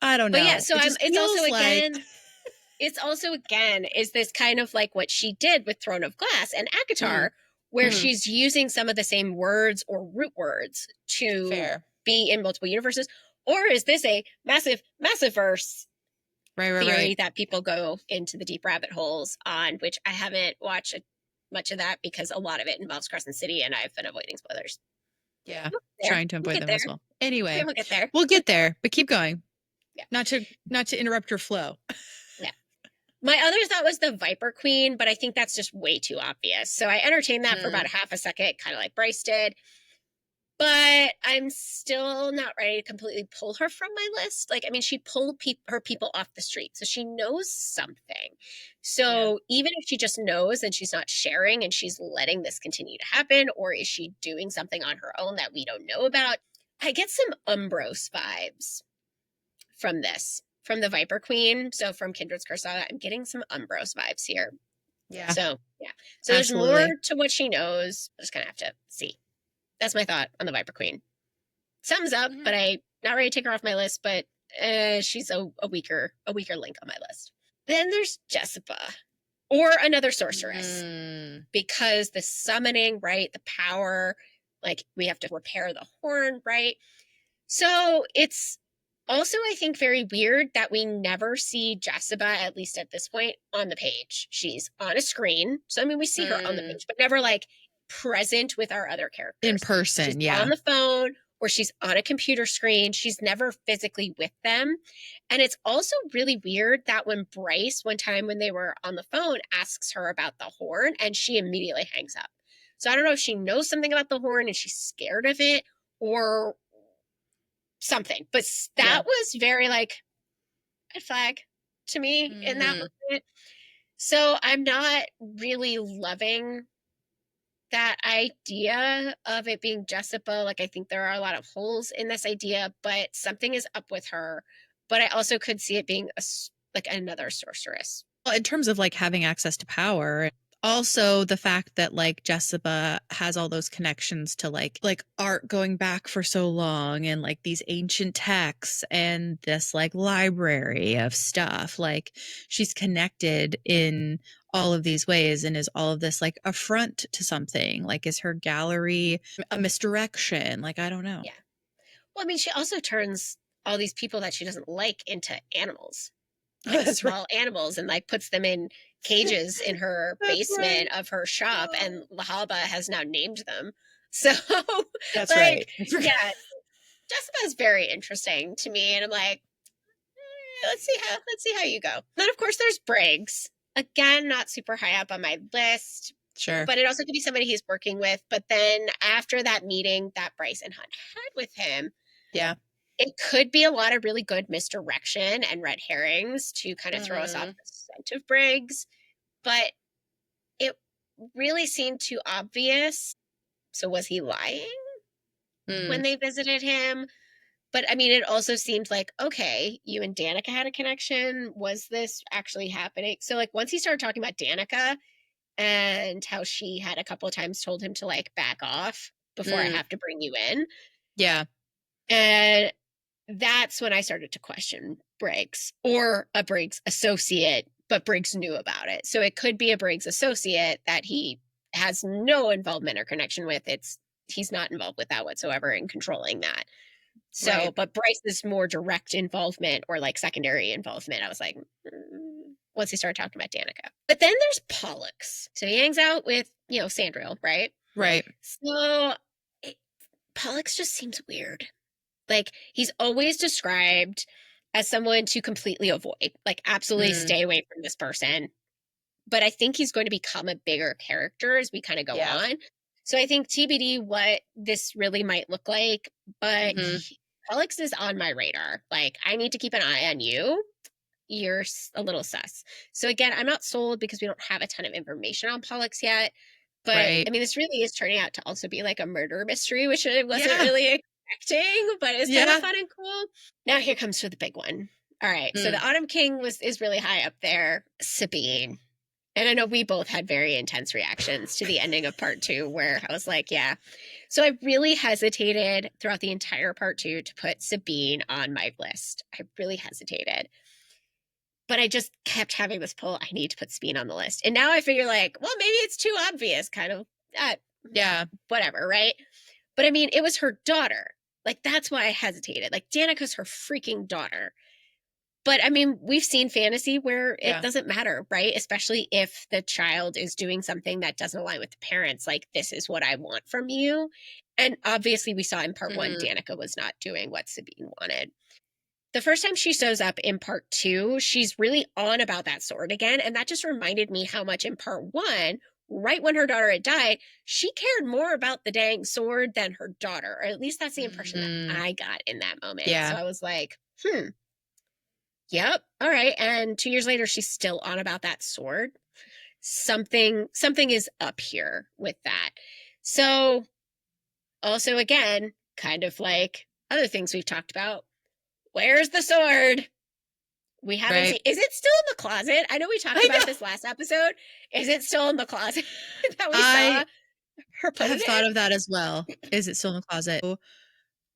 I don't know. But yeah, so it's also again is this kind of like what she did with Throne of Glass and Akatar, where she's using some of the same words or root words to be in multiple universes. Or is this a massive verse theory that people go into the deep rabbit holes on, which I haven't watched much of that because a lot of it involves Crescent City and I've been avoiding spoilers. Yeah, trying to avoid them as well. Anyway, we'll get there. We'll get there, but keep going. Yeah. Not to interrupt your flow. Yeah. My other thought was the Viper Queen, but I think that's just way too obvious. So I entertained that for about a half a second, kind of like Bryce did. But I'm still not ready to completely pull her from my list. Like, I mean, she pulled her people off the street, so she knows something. So even if she just knows and she's not sharing and she's letting this continue to happen, or is she doing something on her own that we don't know about? I get some Umbros vibes from this, from the Viper Queen. So from Kindred's Curse Saga, I'm getting some Umbros vibes here. Yeah. So there's more to what she knows. I'm just gonna have to see. That's my thought on the Viper Queen. Sums up, but I'm not ready to take her off my list, but she's a weaker link on my list. Then there's Jessica, or another sorceress, because the summoning, right, the power, like we have to repair the horn, right? So it's also, I think, very weird that we never see Jessica, at least at this point, on the page. She's on a screen. So, I mean, we see her on the page, but never like present with our other characters. In person, she's on the phone or she's on a computer screen. She's never physically with them. And it's also really weird that when Bryce, one time when they were on the phone, asks her about the horn and she immediately hangs up. So I don't know if she knows something about the horn and she's scared of it or something. But that was very like red flag to me in that moment. So I'm not really loving that idea of it being Jessica. Like, I think there are a lot of holes in this idea, but something is up with her. But I also could see it being like another sorceress. Well, in terms of like having access to power, Also, the fact that like Jessica has all those connections to like art going back for so long and like these ancient texts and this like library of stuff. Like she's connected in all of these ways, and is all of this like affront to something? Like is her gallery a misdirection? Like I don't know. Yeah. Well, I mean, she also turns all these people that she doesn't like into animals, like That's right. small animals, and like puts them in cages in her That's right. basement of her shop, and Lahaba has now named them. So, That's like, right. I forgot. yeah, Jessica is very interesting to me, and I'm like, let's see how you go. Then of course there's Briggs. Again, not super high up on my list, Sure. but it also could be somebody he's working with. But then after that meeting that Bryce and Hunt had with him, Yeah. it could be a lot of really good misdirection and red herrings to kind of throw us off Mhm. the scent of Briggs, but it really seemed too obvious. So was he lying when Mm. they visited him? But I mean, it also seemed like, okay, you and Danica had a connection. Was this actually happening? So, like, once he started talking about Danica and how she had a couple of times told him to, like, back off before I Mm. have to bring you in. Yeah. And that's when I started to question Briggs or a Briggs associate, but Briggs knew about it. So it could be a Briggs associate that he has no involvement or connection with. He's not involved with that whatsoever in controlling that. So, Right. but Bryce's more direct involvement or like secondary involvement, I was like, once he started talking about Danica. But then there's Pollux. So he hangs out with, Sandriel, right? Right. So it, Pollux just seems weird. Like he's always described as someone to completely avoid, like absolutely Mm. stay away from this person. But I think he's going to become a bigger character as we kind of go Yeah. on. So I think TBD what this really might look like, but Mhm. Alex is on my radar. Like I need to keep an eye on you. You're a little sus. So again, I'm not sold because we don't have a ton of information on Pollux yet. But Right. I mean, this really is turning out to also be like a murder mystery, which I wasn't Yeah. really expecting, but it's kind of Yeah. fun and cool. Now here comes to the big one. All right, so Mm. the Autumn King is really high up there. Sabine, and I know we both had very intense reactions to the ending of part two, where I was like, yeah. So I really hesitated throughout the entire part two to put Sabine on my list. I really hesitated. But I just kept having this pull. I need to put Sabine on the list. And now I figure, like, well, maybe it's too obvious, kind of, uh, Yeah. whatever, right? But I mean, it was her daughter. Like, that's why I hesitated. Like, Danica's her freaking daughter. But I mean, we've seen fantasy where it Yeah. doesn't matter, right? Especially if the child is doing something that doesn't align with the parents. Like, this is what I want from you. And obviously, we saw in part one, Mhm. Danica was not doing what Sabine wanted. The first time she shows up in part two, she's really on about that sword again. And that just reminded me how much in part one, right when her daughter had died, she cared more about the dang sword than her daughter. Or at least that's the impression that Mm. I got in that moment. So Yeah. I was like, yep. All right. And 2 years later, she's still on about that sword. Something is up here with that. So also again, kind of like other things we've talked about. Where's the sword? We haven't Right. seen. Is it still in the closet? I know we talked I about know. this last episode. Is it still in the closet that we I saw her put it have thought in? of that as well. Is it still in the closet?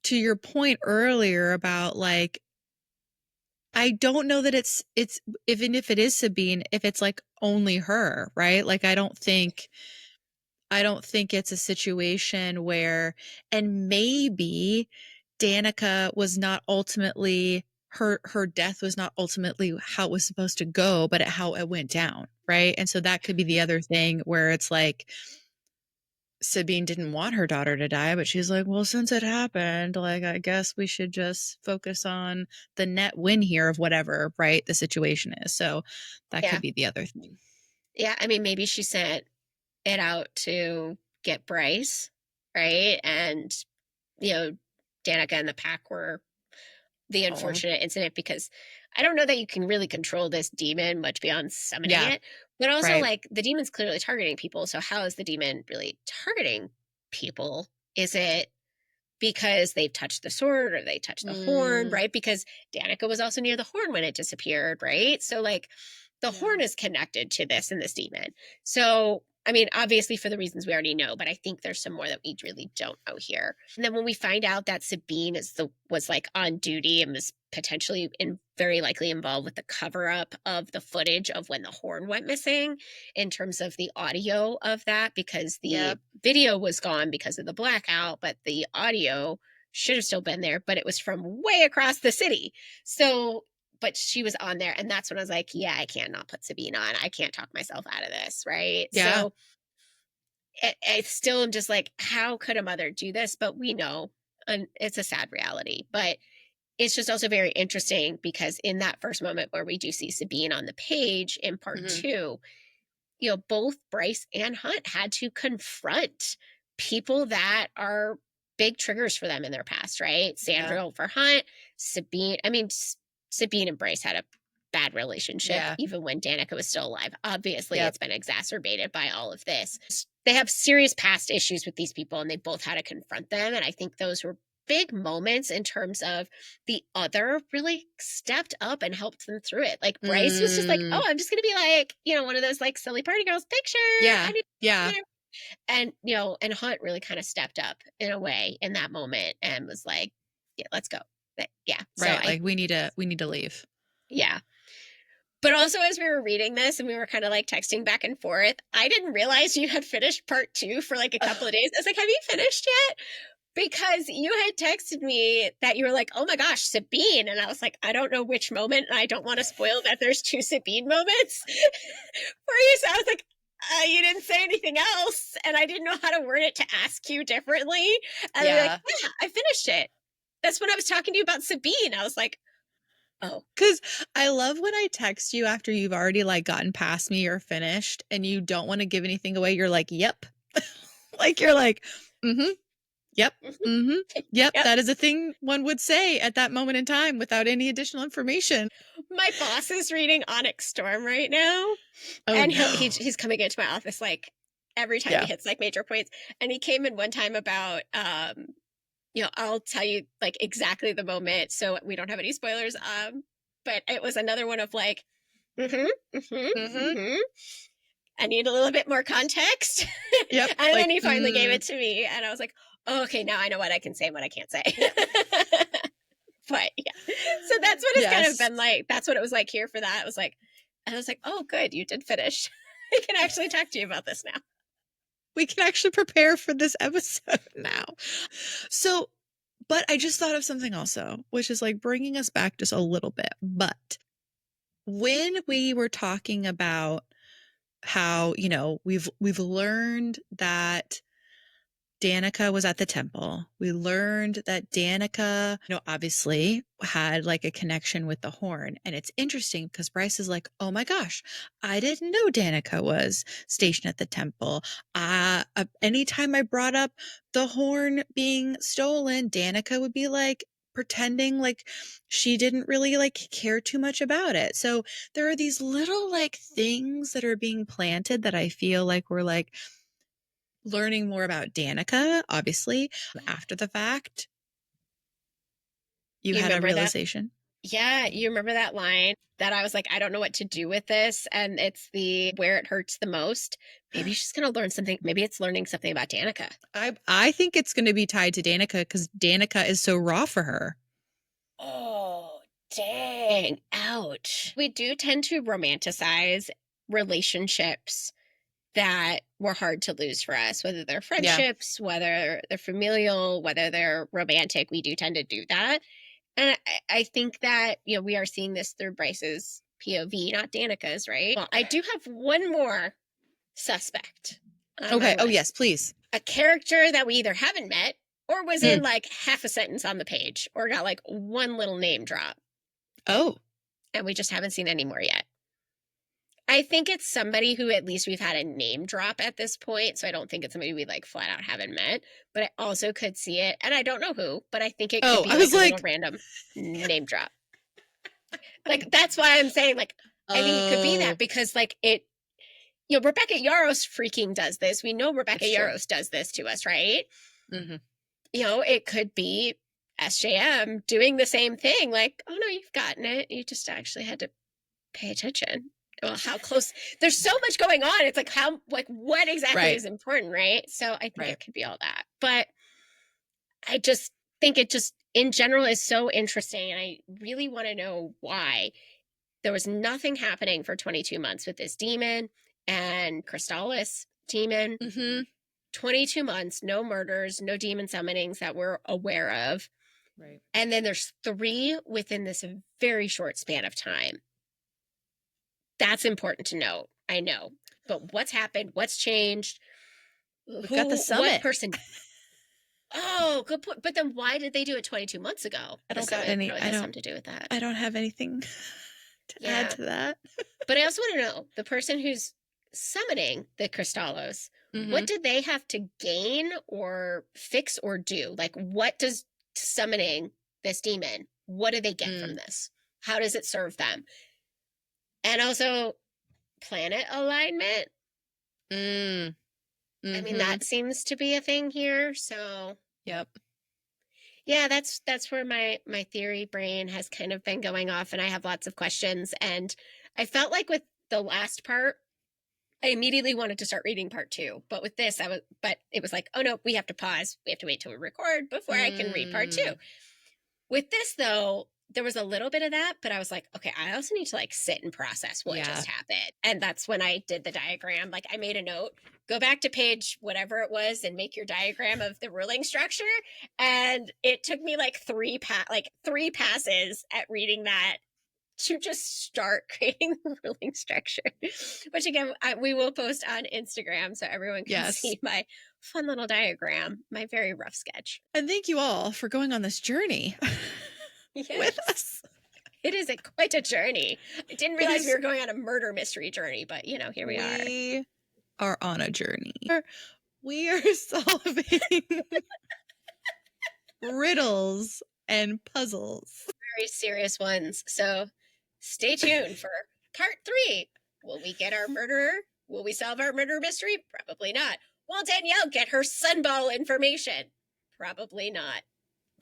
To your point earlier about like I don't know that it's even if it is Sabine, if it's like only her, right? Like I don't think it's a situation where, and maybe Danica was not ultimately her death was not ultimately how it was supposed to go, but how it went down, right? And so that could be the other thing where it's like Sabine didn't want her daughter to die, but she's like, well, since it happened, like I guess we should just focus on the net win here of whatever, right? The situation is. So that Yeah. could be the other thing. Yeah. I mean, maybe she sent it out to get Bryce, right? And, you know, Danica and the pack were the Oh, unfortunate incident because I don't know that you can really control this demon much beyond summoning yeah, it. But also, right. like, the demon's clearly targeting people. So, how is the demon really targeting people? Is it because they've touched the sword or they touched the horn, Mm, right? Because Danica was also near the horn when it disappeared, right? So, like, the horn is connected to this and this demon. So, I mean, obviously for the reasons we already know, but I think there's some more that we really don't know here. And then when we find out that Sabine was like on duty and was potentially very likely involved with the cover up of the footage of when the horn went missing in terms of the audio of that, because the video was gone because of the blackout, but the audio should have still been there, but it was from way across the city. So but she was on there, and that's when I was like, yeah, I can't not put Sabine on. I can't talk myself out of this, right? Yeah. So I still am just like, how could a mother do this? But we know, and it's a sad reality. But it's just also very interesting because in that first moment where we do see Sabine on the page in part Mhm. two, you know, both Bryce and Hunt had to confront people that are big triggers for them in their past, right? Sandra for Hunt, Sabine. I mean, Sabine and Bryce had a bad relationship Yeah. even when Danica was still alive. Obviously, Yep. it's been exacerbated by all of this. They have serious past issues with these people and they both had to confront them. And I think those were big moments in terms of the other really stepped up and helped them through it. Like Bryce was just like, oh, I'm just going to be like, you know, one of those like silly party girls picture. Yeah. I need, Yeah. and, you know, and Hunt really kind of stepped up in a way in that moment and was like, yeah, let's go. But, yeah. So Right. Like we need to leave. yeah. But also, as we were reading this and we were kind of like texting back and forth, I didn't realize you had finished part two for like a couple of days. I was like, have you finished yet? Because you had texted me that you were like, oh my gosh, Sabine. And I was like, I don't know which moment. And I don't want to spoil that there's two Sabine moments for you. So I was like, you didn't say anything else. And I didn't know how to word it to ask you differently. And you're like, yeah, I finished it. That's when I was talking to you about Sabine. I was like, oh. Because I love when I text you after you've already like gotten past me or finished and you don't want to give anything away. You're like, yep. Like you're like, mm-hmm. Yep. Mm-hmm. Yep. Yep. That is a thing one would say at that moment in time without any additional information. My boss is reading Onyx Storm right now. Oh, and no. he's coming into my office like every time he hits like major points. And he came in one time about you know, I'll tell you like exactly the moment so we don't have any spoilers. But it was another one of like, I need a little bit more context. Yep. And like, then he finally gave it to me, and I was like, oh, okay, now I know what I can say and what I can't say. But yeah, so that's what it's kind of been like. That's what it was like here for that. It was like, and I was like, oh, good, you did finish. I can actually talk to you about this now. We can actually prepare for this episode now. So, but I just thought of something also, which is like bringing us back just a little bit. But when we were talking about how, you know, we've learned that Danica was at the temple. We learned that Danica, you know, obviously had like a connection with the horn. And it's interesting because Bryce is like, oh my gosh, I didn't know Danica was stationed at the temple. Anytime I brought up the horn being stolen, Danica would be like, pretending like she didn't really like care too much about it. So there are these little like things that are being planted that I feel like we're like learning more about Danica, obviously, after the fact. You had a realization? Yeah, you remember that line that I was like, I don't know what to do with this. And it's the where it hurts the most. Maybe she's going to learn something. Maybe it's learning something about Danica. I think it's going to be tied to Danica because Danica is so raw for her. Oh, dang. Ouch. We do tend to romanticize relationships that were hard to lose for us, whether they're friendships, whether they're familial, whether they're romantic. We do tend to do that. And I think that, you know, we are seeing this through Bryce's POV, not Danica's, right? Well, I do have one more suspect. Okay. Oh, yes, please. A character that we either haven't met or was in like half a sentence on the page or got like one little name drop. Oh. And we just haven't seen any more yet. I think it's somebody who at least we've had a name drop at this point. So I don't think it's somebody we like flat out haven't met. But I also could see it, and I don't know who, but I think it could be like a little random name drop. Like that's why I'm saying like I think it could be that because like it, you know, Rebecca Yarros freaking does this. We know Rebecca Yarros does this to us, right? Mm-hmm. You know, it could be SJM doing the same thing. Like, oh no, you've gotten it. You just actually had to pay attention. well, how close? There's so much going on. It's like what exactly Right. is important, right? So I think Right. it could be all that. But I just think it just in general is so interesting, and I really want to know why there was nothing happening for 22 months with this demon and Crystallis demon. Mm-hmm. 22 months, no murders, no demon summonings that we're aware of. Right. And then there's 3 within this very short span of time. That's important to note. I know. But what's happened? What's changed? We've got the What summit. person? Oh, good point. But then why did they do it 22 months ago? I The don't got summit any. probably has something to do with that. I don't have anything to add Yeah. to that. But I also want to know the person who's summoning the Crystallos, what did they have to gain or fix or do? Like, what does summoning this demon, what do they get from this? How does it serve them? And also, planet alignment. Mm. I mean, that seems to be a thing here. So, Yep. yeah, that's where my theory brain has kind of been going off, and I have lots of questions. And I felt like with the last part, I immediately wanted to start reading part 2, but with this, but it was like, oh no, we have to pause. We have to wait till we record before I can read part 2. With this, though, there was a little bit of that, but I was like, okay, I also need to like sit and process what just happened. And that's when I did the diagram. Like I made a note, go back to page whatever it was and make your diagram of the ruling structure. And it took me like three passes at reading that to just start creating the ruling structure, which again, we will post on Instagram so everyone can see my fun little diagram, my very rough sketch. And thank you all for going on this journey with us. It is quite a journey. I didn't realize we were going on a murder mystery journey, but you know, here we are. We are on a journey. We are solving riddles and puzzles. Very serious ones. So stay tuned for part 3. Will we get our murderer? Will we solve our murder mystery? Probably not. Will Danielle get her sunball information? Probably not.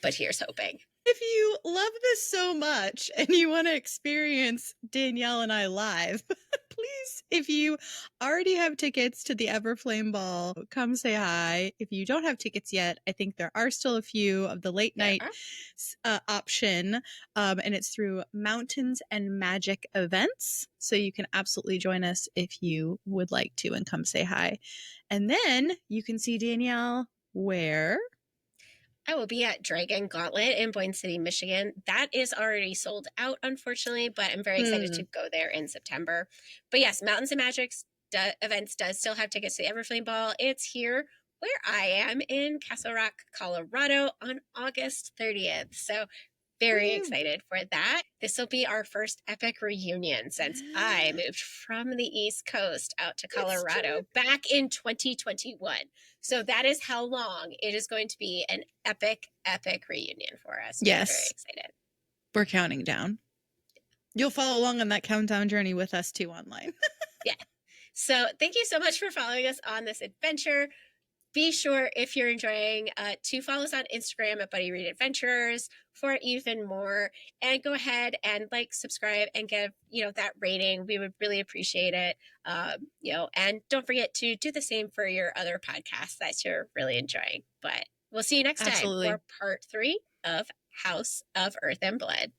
But here's hoping. If you love this so much and you want to experience Danielle and I live, please, if you already have tickets to the Everflame Ball, come say hi. If you don't have tickets yet, I think there are still a few of the late night option, and it's through Mountains and Magic Events. So you can absolutely join us if you would like to and come say hi. And then you can see Danielle where? I will be at Dragon Gauntlet in Boyne City, Michigan. That is already sold out, unfortunately, but I'm very excited to go there in September. But yes, Mountains and Magic events does still have tickets to the Everflame Ball. It's here where I am in Castle Rock, Colorado on August 30th. So very excited for that. This will be our first epic reunion since I moved from the East Coast out to Colorado back in 2021. So that is how long it is going to be an epic, epic reunion for us. Yes. We're very excited. We're counting down. You'll follow along on that countdown journey with us too online. Yeah. So thank you so much for following us on this adventure. Be sure, if you're enjoying, to follow us on Instagram at Buddy Read Adventures for even more. And go ahead and like, subscribe, and give that rating. We would really appreciate it. And don't forget to do the same for your other podcasts that you're really enjoying. But we'll see you next time for part 3 of House of Earth and Blood.